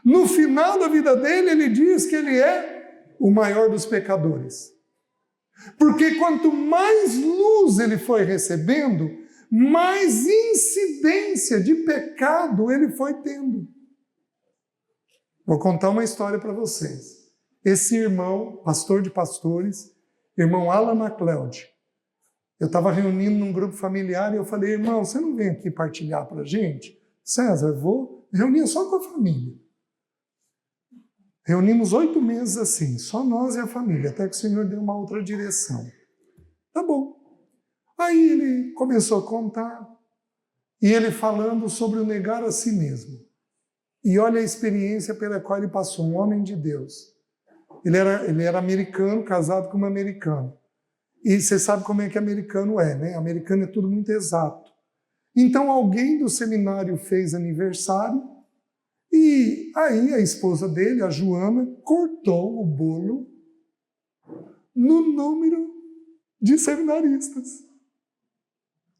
No final da vida dele, ele diz que ele é o maior dos pecadores. Porque quanto mais luz ele foi recebendo, mais incidência de pecado ele foi tendo. Vou contar uma história para vocês. Esse irmão, pastor de pastores, irmão Alan MacLeod, eu estava reunindo num grupo familiar e eu falei: irmão, você não vem aqui partilhar para a gente? César, vou reunir só com a família. Reunimos 8 meses assim, só nós e a família, até que o Senhor deu uma outra direção. Tá bom. Aí ele começou a contar, e ele falando sobre o negar a si mesmo. E olha a experiência pela qual ele passou, um homem de Deus. Ele era americano, casado com uma americana. E você sabe como é que americano é, né? Americano é tudo muito exato. Então alguém do seminário fez aniversário, e aí a esposa dele, a Joana, cortou o bolo no número de seminaristas.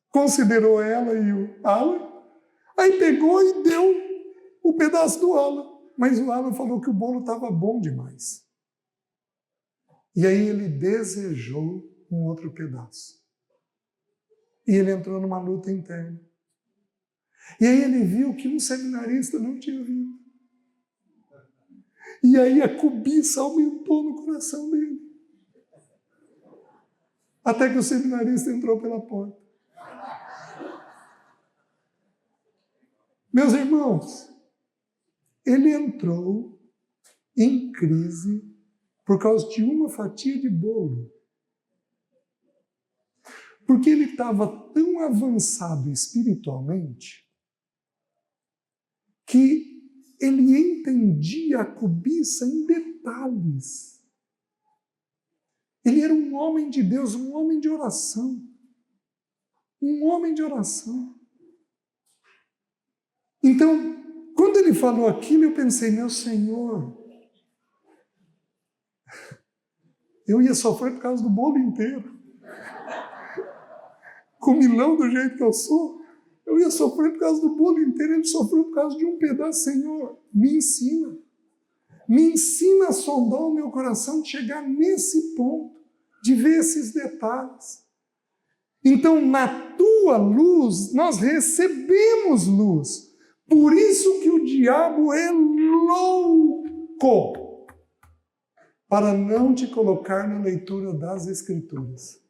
Considerou ela e o Alan, aí pegou e deu o pedaço do Alan. Mas o Alan falou que o bolo estava bom demais. E aí ele desejou um outro pedaço. E ele entrou numa luta interna. E aí ele viu que um seminarista não tinha vindo. E aí a cobiça aumentou no coração dele. Até que o seminarista entrou pela porta. Meus irmãos, ele entrou em crise por causa de uma fatia de bolo. Porque ele estava tão avançado espiritualmente que ele entendia a cobiça em detalhes. Ele era um homem de Deus, um homem de oração. Um homem de oração. Então, quando ele falou aquilo, eu pensei: meu Senhor, eu ia sofrer por causa do bolo inteiro. Comilão do jeito que eu sou, eu ia sofrer por causa do bolo inteiro. Ele sofreu por causa de um pedaço. Senhor, me ensina. Me ensina a sondar o meu coração, de chegar nesse ponto, de ver esses detalhes. Então, na tua luz, nós recebemos luz. Por isso que o diabo é louco para não te colocar na leitura das Escrituras.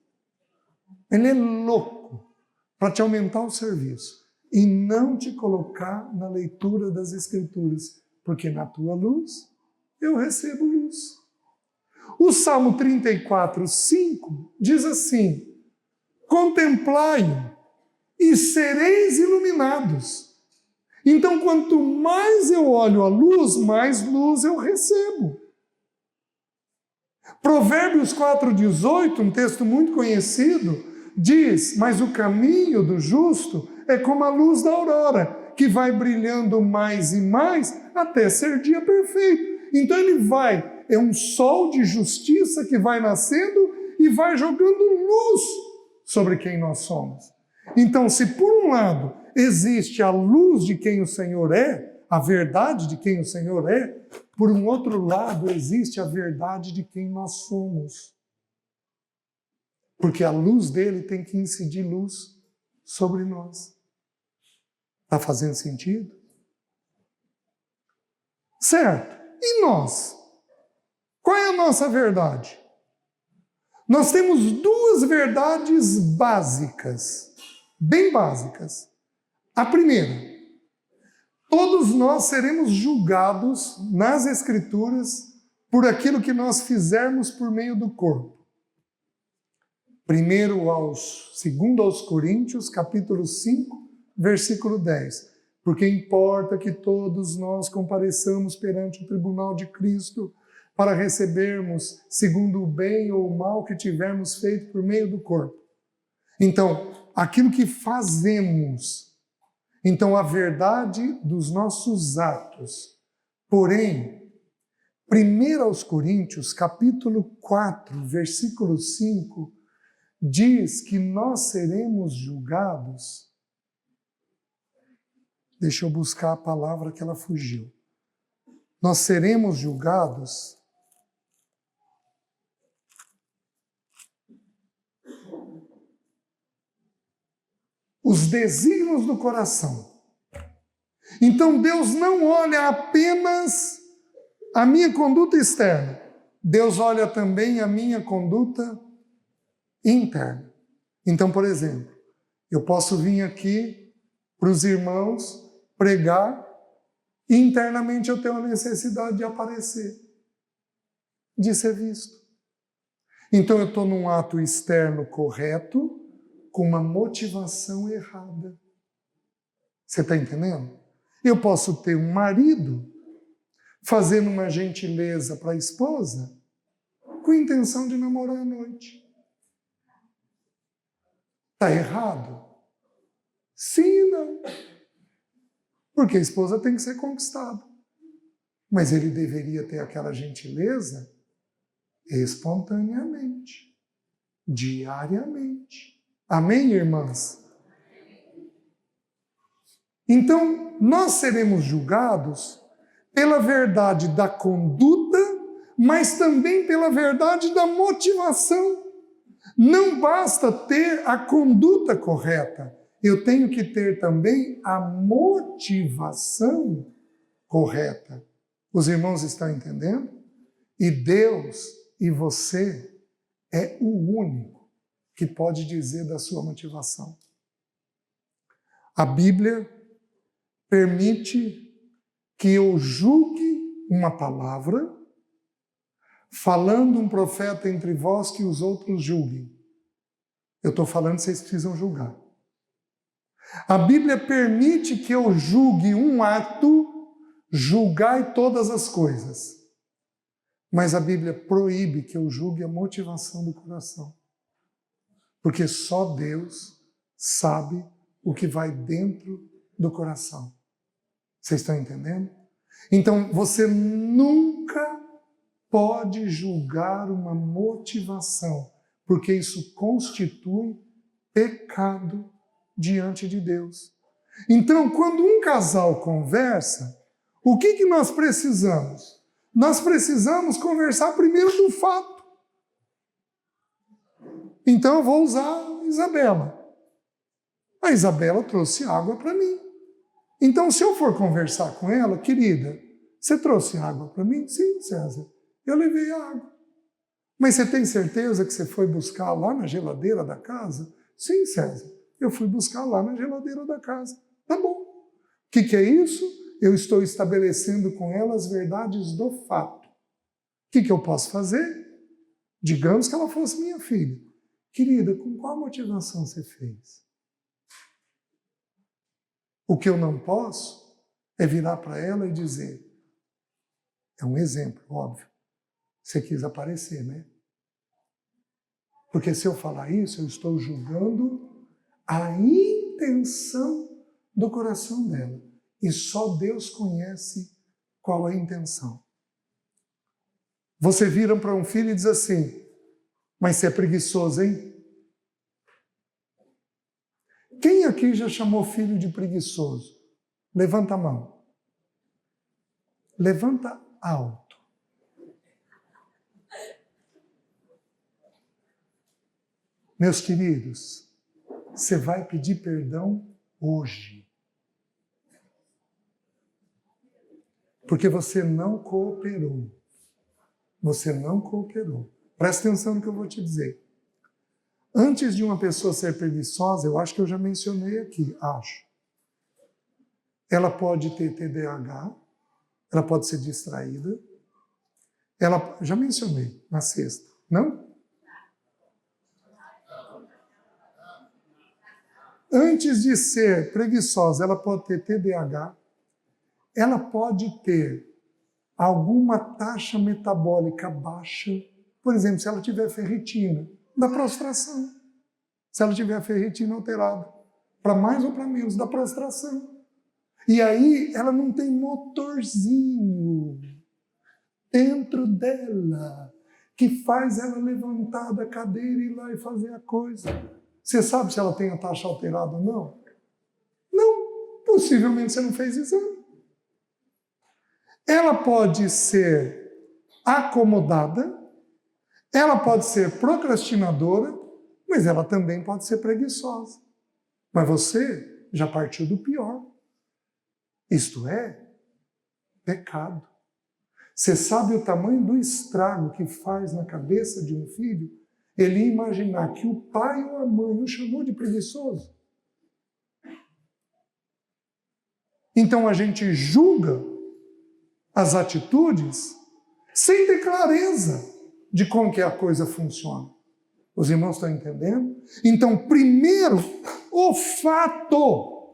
Ele é louco para te aumentar o serviço e não te colocar na leitura das Escrituras, porque na tua luz eu recebo luz. O Salmo 34:5 diz assim: contemplai-o e sereis iluminados. Então, quanto mais eu olho a luz, mais luz eu recebo. Provérbios 4:18, um texto muito conhecido, diz: mas o caminho do justo é como a luz da aurora, que vai brilhando mais e mais até ser dia perfeito. Então é um sol de justiça que vai nascendo e vai jogando luz sobre quem nós somos. Então, se por um lado existe a luz de quem o Senhor é, a verdade de quem o Senhor é, por um outro lado existe a verdade de quem nós somos. Porque a luz dele tem que incidir luz sobre nós. Está fazendo sentido? Certo. E nós? Qual é a nossa verdade? Nós temos 2 verdades básicas, bem básicas. A primeira: todos nós seremos julgados nas Escrituras por aquilo que nós fizermos por meio do corpo. Segundo aos Coríntios, capítulo 5, versículo 10. Porque importa que todos nós compareçamos perante o tribunal de Cristo para recebermos segundo o bem ou o mal que tivermos feito por meio do corpo. Então, aquilo que fazemos, então a verdade dos nossos atos. Porém, 1 aos Coríntios, capítulo 4, versículo 5, diz que nós seremos julgados. Deixa eu buscar a palavra que ela fugiu. Nós seremos julgados os desígnios do coração. Então Deus não olha apenas a minha conduta externa. Deus olha também a minha conduta interna. Então, por exemplo, eu posso vir aqui para os irmãos pregar e internamente eu tenho a necessidade de aparecer, de ser visto. Então eu estou num ato externo correto, com uma motivação errada. Você está entendendo? Eu posso ter um marido fazendo uma gentileza para a esposa com a intenção de namorar à noite. Está errado? Sim e não. Porque a esposa tem que ser conquistada. Mas ele deveria ter aquela gentileza espontaneamente, diariamente. Amém, irmãs? Então, nós seremos julgados pela verdade da conduta, mas também pela verdade da motivação. Não basta ter a conduta correta, eu tenho que ter também a motivação correta. Os irmãos estão entendendo? E Deus e você é o único que pode dizer da sua motivação. A Bíblia permite que eu julgue uma palavra, falando um profeta entre vós que os outros julguem. Eu estou falando, vocês precisam julgar. A Bíblia permite que eu julgue um ato, julgai todas as coisas. Mas a Bíblia proíbe que eu julgue a motivação do coração. Porque só Deus sabe o que vai dentro do coração. Vocês estão entendendo? Então, você nunca pode julgar uma motivação, porque isso constitui pecado diante de Deus. Então, quando um casal conversa, o que nós precisamos? Nós precisamos conversar primeiro do fato. Então eu vou usar a Isabela. A Isabela trouxe água para mim. Então, se eu for conversar com ela, querida, você trouxe água para mim? Sim, César, eu levei a água. Mas você tem certeza que você foi buscar lá na geladeira da casa? Sim, César, eu fui buscar lá na geladeira da casa. Tá bom. O que é isso? Eu estou estabelecendo com ela as verdades do fato. O que eu posso fazer? Digamos que ela fosse minha filha. Querida, com qual motivação você fez? O que eu não posso é virar para ela e dizer, é um exemplo, óbvio, você quis aparecer, né? Porque se eu falar isso, eu estou julgando a intenção do coração dela. E só Deus conhece qual é a intenção. Você vira para um filho e diz assim, mas você é preguiçoso, hein? Quem aqui já chamou filho de preguiçoso? Levanta a mão. Levanta alto. Meus queridos, você vai pedir perdão hoje. Porque você não cooperou. Você não cooperou. Presta atenção no que eu vou te dizer. Antes de uma pessoa ser preguiçosa, eu acho que eu já mencionei aqui, acho. Ela pode ter TDAH, ela pode ser distraída, já mencionei na sexta, não? antes de ser preguiçosa, ela pode ter TDAH, ela pode ter alguma taxa metabólica baixa, por exemplo, se ela tiver ferritina, da prostração. Se ela tiver ferritina alterada, para mais ou para menos, da prostração. E aí ela não tem motorzinho dentro dela que faz ela levantar da cadeira e ir lá e fazer a coisa. Você sabe se ela tem a taxa alterada ou não? Não, possivelmente você não fez exame. Ela pode ser acomodada, ela pode ser procrastinadora, mas ela também pode ser preguiçosa. Mas você já partiu do pior. Isto é, pecado. Você sabe o tamanho do estrago que faz na cabeça de um filho ele imaginar que o pai ou a mãe o chamou de preguiçoso? Então a gente julga as atitudes sem ter clareza de como que a coisa funciona. Os irmãos estão entendendo? Então, primeiro o fato.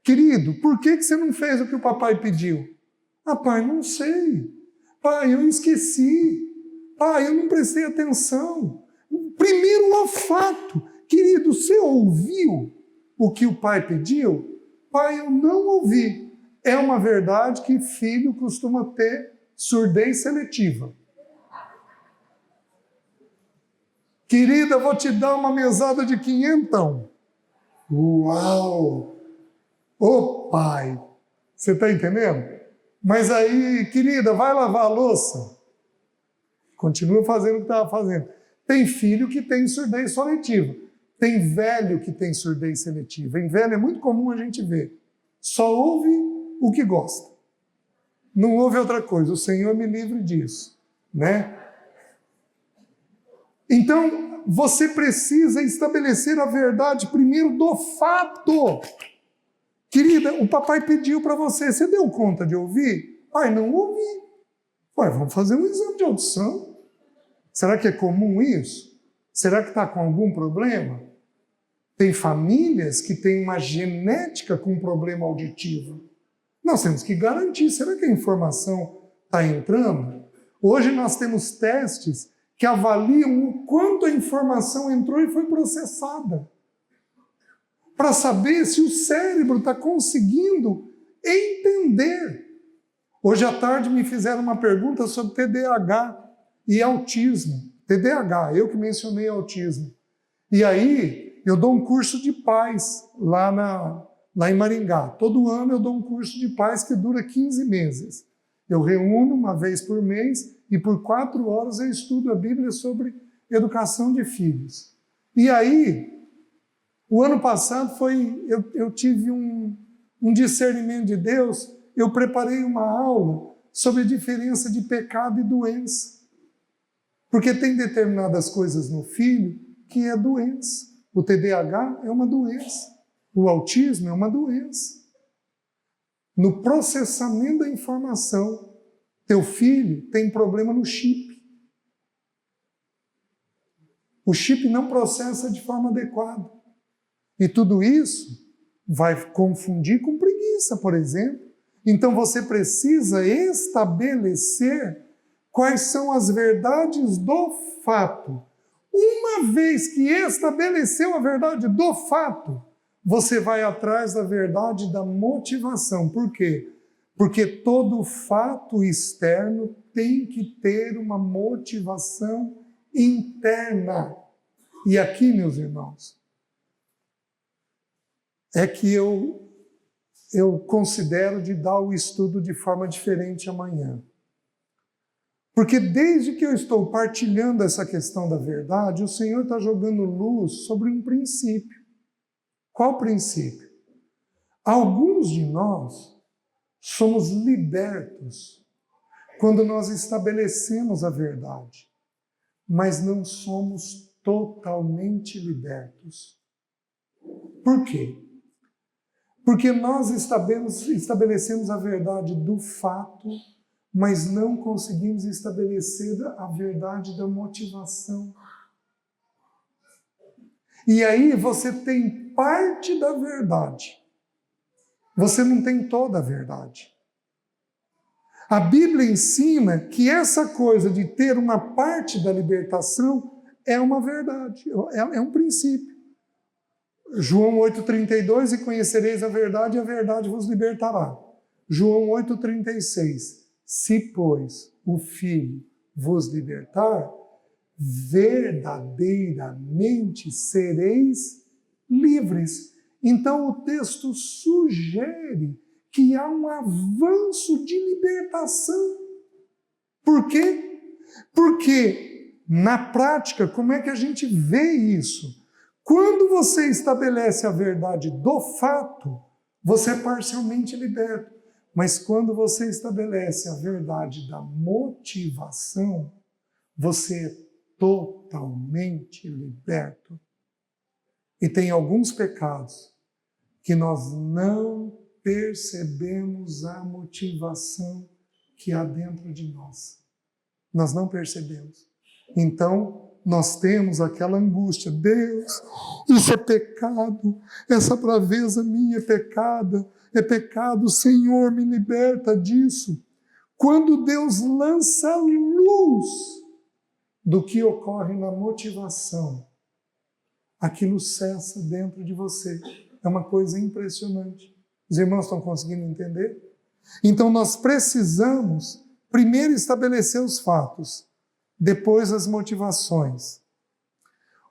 Querido, por que você não fez o que o papai pediu? Ah, pai, não sei. Pai, eu esqueci. Pai, eu não prestei atenção. Primeiro o fato. Querido, você ouviu o que o pai pediu? Pai, eu não ouvi. É uma verdade que filho costuma ter surdez seletiva. Querida, vou te dar uma mesada de 500. Uau! Ô pai, você está entendendo? Mas aí, querida, vai lavar a louça. Continua fazendo o que estava fazendo. Tem filho que tem surdez seletiva. Tem velho que tem surdez seletiva. Em velho é muito comum a gente ver. Só ouve o que gosta. Não ouve outra coisa. O Senhor me livre disso, né? Então, você precisa estabelecer a verdade primeiro do fato. Querida, o papai pediu para você. Você deu conta de ouvir? Pai, não ouvi. Ué, vamos fazer um exame de audição. Será que é comum isso? Será que está com algum problema? Tem famílias que têm uma genética com problema auditivo. Nós temos que garantir. Será que a informação está entrando? Hoje nós temos testes que avaliam o quanto a informação entrou e foi processada, para saber se o cérebro está conseguindo entender. Hoje à tarde me fizeram uma pergunta sobre TDAH e autismo. TDAH, eu que mencionei autismo. E aí eu dou um curso de pais lá em Maringá. Todo ano eu dou um curso de pais que dura 15 meses. Eu reúno uma vez por mês e por 4 horas eu estudo a Bíblia sobre educação de filhos. E aí, o ano passado eu tive um discernimento de Deus. Eu preparei uma aula sobre a diferença de pecado e doença. Porque tem determinadas coisas no filho que é doença. O TDAH é uma doença. O autismo é uma doença. No processamento da informação, teu filho tem problema no chip. O chip não processa de forma adequada. E tudo isso vai confundir com preguiça, por exemplo. Então você precisa estabelecer quais são as verdades do fato. Uma vez que estabeleceu a verdade do fato, você vai atrás da verdade da motivação. Por quê? Porque todo fato externo tem que ter uma motivação interna. E aqui, meus irmãos, é que eu considero de dar o estudo de forma diferente amanhã. Porque desde que eu estou partilhando essa questão da verdade, o Senhor está jogando luz sobre um princípio. Qual princípio? Alguns de nós somos libertos quando nós estabelecemos a verdade, mas não somos totalmente libertos. Por quê? Porque nós estabelecemos a verdade do fato, mas não conseguimos estabelecer a verdade da motivação. E aí você tem parte da verdade. Você não tem toda a verdade. A Bíblia ensina que essa coisa de ter uma parte da libertação é uma verdade, é um princípio. João 8,32, e conhecereis a verdade vos libertará. João 8,36, se, pois, o Filho vos libertar, verdadeiramente sereis livres. Então o texto sugere que há um avanço de libertação. Por quê? Porque, na prática, como é que a gente vê isso? Quando você estabelece a verdade do fato, você é parcialmente liberto. Mas quando você estabelece a verdade da motivação, você é totalmente liberto. E tem alguns pecados que nós não percebemos a motivação que há dentro de nós. Nós não percebemos. Então, nós temos aquela angústia. Deus, isso é pecado. Essa braveza minha é pecado. Senhor, me liberta disso. Quando Deus lança luz do que ocorre na motivação, aquilo cessa dentro de você. É uma coisa impressionante. Os irmãos estão conseguindo entender? Então nós precisamos primeiro estabelecer os fatos, depois as motivações.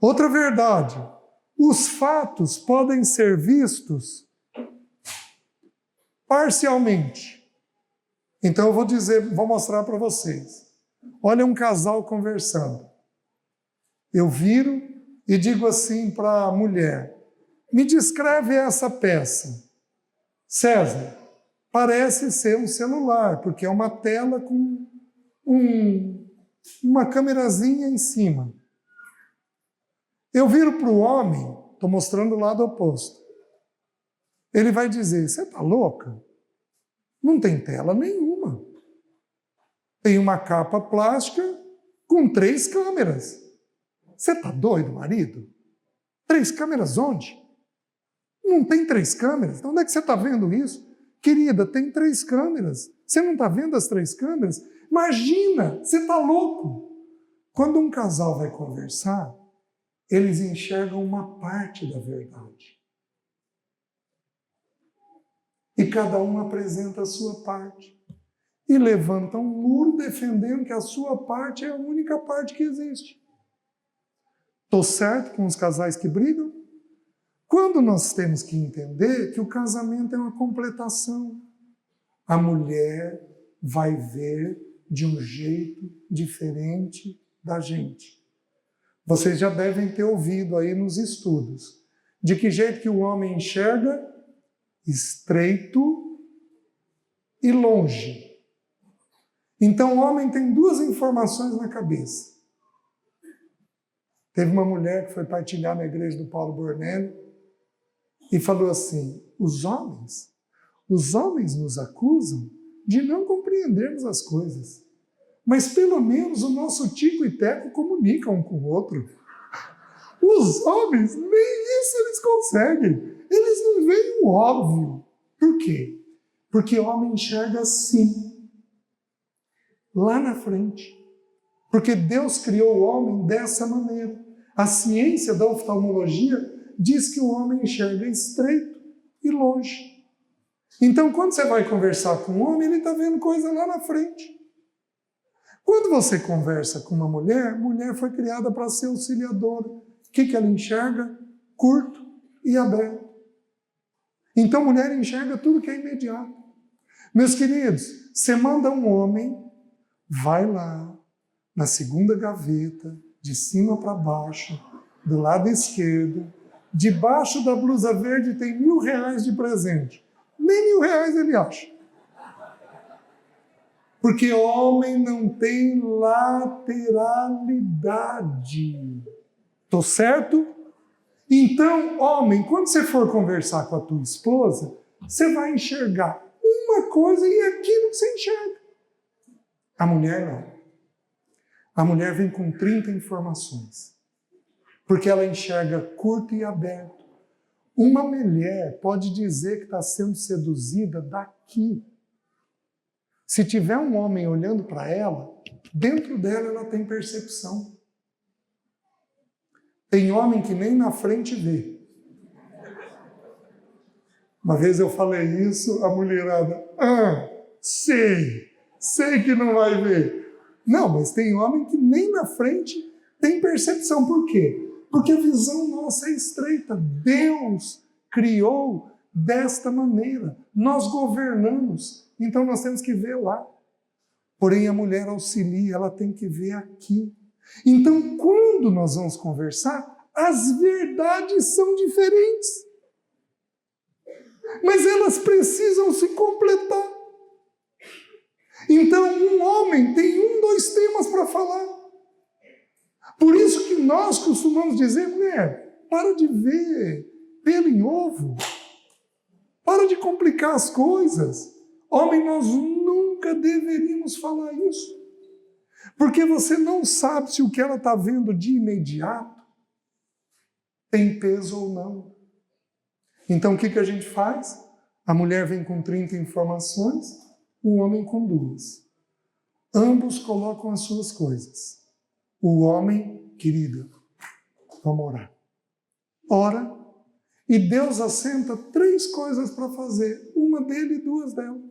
Outra verdade, os fatos podem ser vistos parcialmente. Então eu vou mostrar para vocês. Olha um casal conversando. Eu viro e digo assim para a mulher: me descreve essa peça. César, parece ser um celular, porque é uma tela com uma câmerazinha em cima. Eu viro para o homem, estou mostrando o lado oposto. Ele vai dizer: você está louca? Não tem tela nenhuma. Tem uma capa plástica com 3 câmeras. Você está doido, marido? 3 câmeras onde? Não tem 3 câmeras? Onde é que você está vendo isso? Querida, tem 3 câmeras. Você não está vendo as 3 câmeras? Imagina, você está louco. Quando um casal vai conversar, eles enxergam uma parte da verdade. E cada um apresenta a sua parte. E levanta um muro defendendo que a sua parte é a única parte que existe. Estou certo com os casais que brigam? Quando nós temos que entender que o casamento é uma completação. A mulher vai ver de um jeito diferente da gente. Vocês já devem ter ouvido aí nos estudos. De que jeito que o homem enxerga? Estreito e longe. Então o homem tem 2 informações na cabeça. Teve uma mulher que foi partilhar na igreja do Paulo Bornelli e falou assim: os homens nos acusam de não compreendermos as coisas. Mas pelo menos o nosso Tico e Teco comunicam um com o outro. Os homens, nem isso eles conseguem. Eles não veem o óbvio. Por quê? Porque o homem enxerga assim, lá na frente. Porque Deus criou o homem dessa maneira. A ciência da oftalmologia diz que o homem enxerga estreito e longe. Então, quando você vai conversar com um homem, ele está vendo coisa lá na frente. Quando você conversa com uma mulher, mulher foi criada para ser auxiliadora. O que ela enxerga? Curto e aberto. Então, mulher enxerga tudo que é imediato. Meus queridos, você manda um homem, vai lá, na segunda gaveta, de cima para baixo, do lado esquerdo, debaixo da blusa verde tem R$1.000 de presente. Nem R$1.000 ele acha. Porque homem não tem lateralidade. Estou certo? Então, homem, quando você for conversar com a tua esposa, você vai enxergar uma coisa e aquilo que você enxerga. A mulher não. A mulher vem com 30 informações. porque ela enxerga curto e aberto. Uma mulher pode dizer que está sendo seduzida daqui. Se tiver um homem olhando para ela, dentro dela ela tem percepção. Tem homem que nem na frente vê. Uma vez eu falei isso, a mulherada, sei que não vai ver. Não, mas tem homem que nem na frente tem percepção. Por quê? Porque a visão nossa é estreita. Deus criou desta maneira. Nós governamos, então nós temos que ver lá. Porém, a mulher auxilia, ela tem que ver aqui. Então, quando nós vamos conversar, as verdades são diferentes. Mas elas precisam se completar. Então, um homem tem 2 temas para falar. Por isso que nós costumamos dizer, mulher, para de ver pelo em ovo. Para de complicar as coisas. Homem, nós nunca deveríamos falar isso. Porque você não sabe se o que ela está vendo de imediato tem peso ou não. Então, o que a gente faz? A mulher vem com 30 informações, o homem com 2. Ambos colocam as suas coisas. O homem, querida, vamos orar. Ora, e Deus assenta 3 coisas para fazer. Uma dele e 2 dela.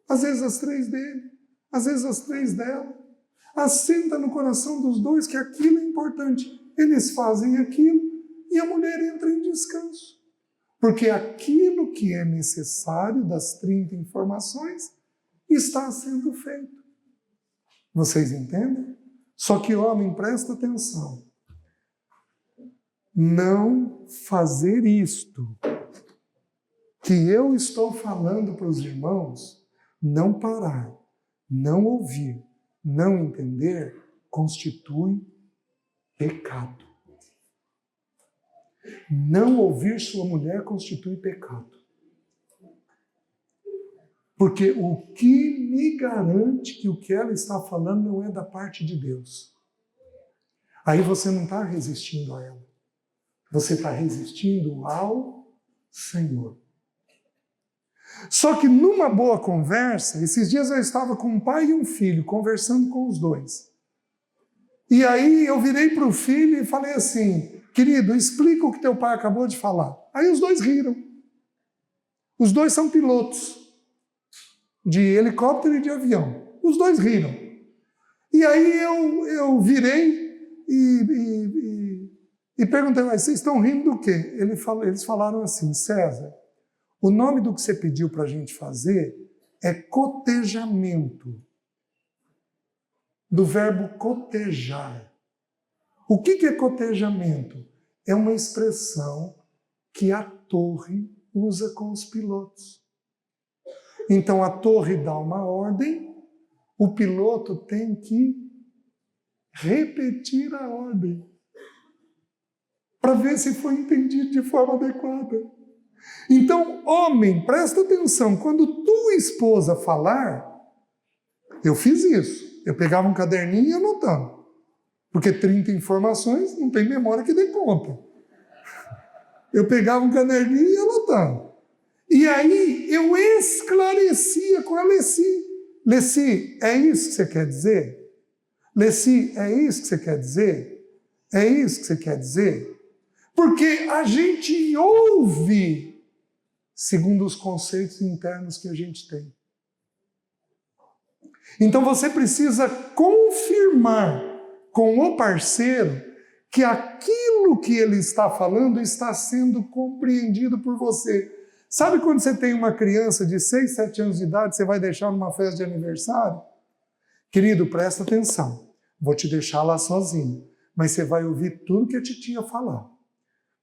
Às vezes as 3 dele, às vezes as 3 dela. Assenta no coração dos 2 que aquilo é importante. Eles fazem aquilo e a mulher entra em descanso. Porque aquilo que é necessário das 30 informações está sendo feito. Vocês entendem? Só que, homem, presta atenção. Não fazer isto que eu estou falando para os irmãos, não parar, não ouvir, não entender, constitui pecado. Não ouvir sua mulher constitui pecado. Porque o que me garante que o que ela está falando não é da parte de Deus? Aí você não está resistindo a ela. Você está resistindo ao Senhor. Só que numa boa conversa, esses dias eu estava com um pai e um filho, conversando com os 2. E aí eu virei para o filho e falei assim, querido, explica o que teu pai acabou de falar. Aí os 2 riram. Os 2 são pilotos de helicóptero e de avião. Os 2 riram. E aí eu virei e perguntei, mas vocês estão rindo do quê? Eles falaram assim, César, o nome do que você pediu para a gente fazer é cotejamento. Do verbo cotejar. O que é cotejamento? É uma expressão que a torre usa com os pilotos. Então a torre dá uma ordem, o piloto tem que repetir a ordem para ver se foi entendido de forma adequada. Então, homem, presta atenção, quando tua esposa falar, eu fiz isso. Eu pegava um caderninho e ia anotando. Porque 30 informações não tem memória que dê conta. Eu pegava um caderninho e ia anotando. E aí eu esclarecia com a Leci. Leci, é isso que você quer dizer? Leci, é isso que você quer dizer? É isso que você quer dizer? Porque a gente ouve segundo os conceitos internos que a gente tem. Então você precisa confirmar com o parceiro que aquilo que ele está falando está sendo compreendido por você. Sabe quando você tem uma criança de 6, 7 anos de idade, você vai deixar numa festa de aniversário? Querido, presta atenção, vou te deixar lá sozinho, mas você vai ouvir tudo que a titia falar.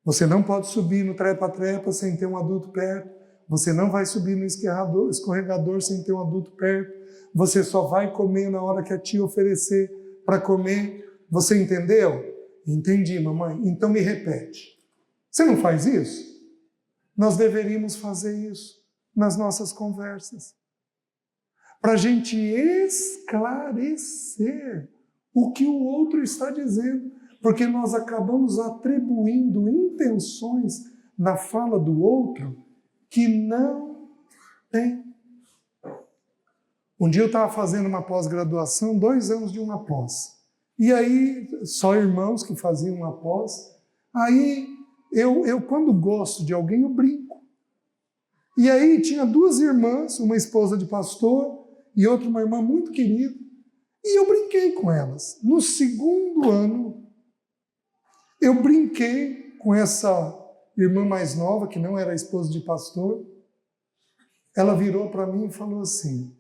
Você não pode subir no trepa-trepa sem ter um adulto perto, você não vai subir no escorregador sem ter um adulto perto, você só vai comer na hora que a tia oferecer para comer. Você entendeu? Entendi, mamãe. Então me repete. Você não faz isso? Nós deveríamos fazer isso nas nossas conversas. Para a gente esclarecer o que o outro está dizendo. Porque nós acabamos atribuindo intenções na fala do outro que não tem. Um dia eu estava fazendo uma pós-graduação, 2 anos de uma pós. E aí, só irmãos que faziam uma pós. Aí, eu quando gosto de alguém, eu brinco. E aí, tinha 2 irmãs, uma esposa de pastor e outra uma irmã muito querida. E eu brinquei com elas. No 2º ano, eu brinquei com essa irmã mais nova, que não era esposa de pastor. Ela virou para mim e falou assim: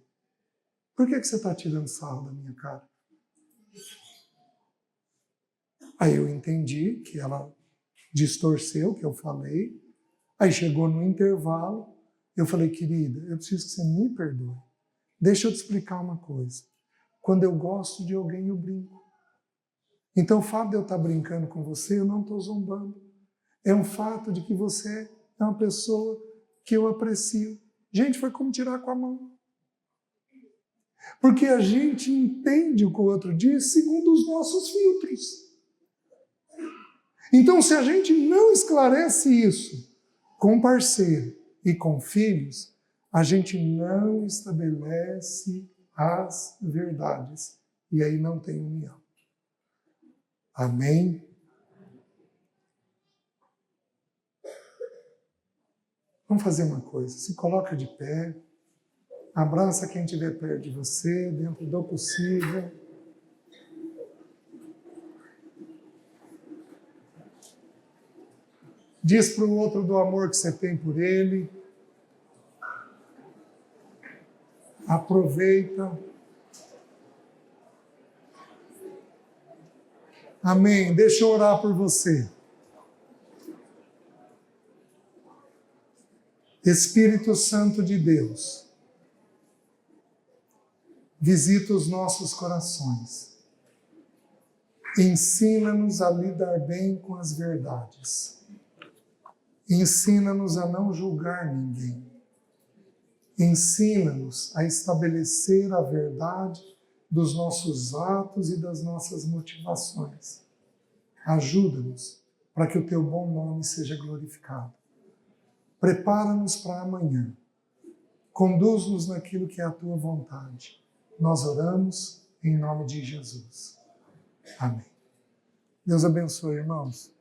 por que você está tirando sarro da minha cara? Aí eu entendi que ela distorceu o que eu falei. Aí chegou no intervalo, eu falei: querida, eu preciso que você me perdoe. Deixa eu te explicar uma coisa. Quando eu gosto de alguém, eu brinco. Então o fato de eu estar brincando com você, eu não estou zombando. É um fato de que você é uma pessoa que eu aprecio. Gente, foi como tirar com a mão. Porque a gente entende o que o outro diz segundo os nossos filtros. Então, se a gente não esclarece isso com o parceiro e com filhos, a gente não estabelece as verdades. E aí não tem união. Amém? Vamos fazer uma coisa. Se coloca de pé. Abraça quem estiver perto de você, dentro do possível. Diz para o outro do amor que você tem por ele. Aproveita. Amém. Deixa eu orar por você. Espírito Santo de Deus, visita os nossos corações. Ensina-nos a lidar bem com as verdades. Ensina-nos a não julgar ninguém. Ensina-nos a estabelecer a verdade dos nossos atos e das nossas motivações. Ajuda-nos para que o teu bom nome seja glorificado. Prepara-nos para amanhã. Conduz-nos naquilo que é a tua vontade. Nós oramos em nome de Jesus. Amém. Deus abençoe, irmãos.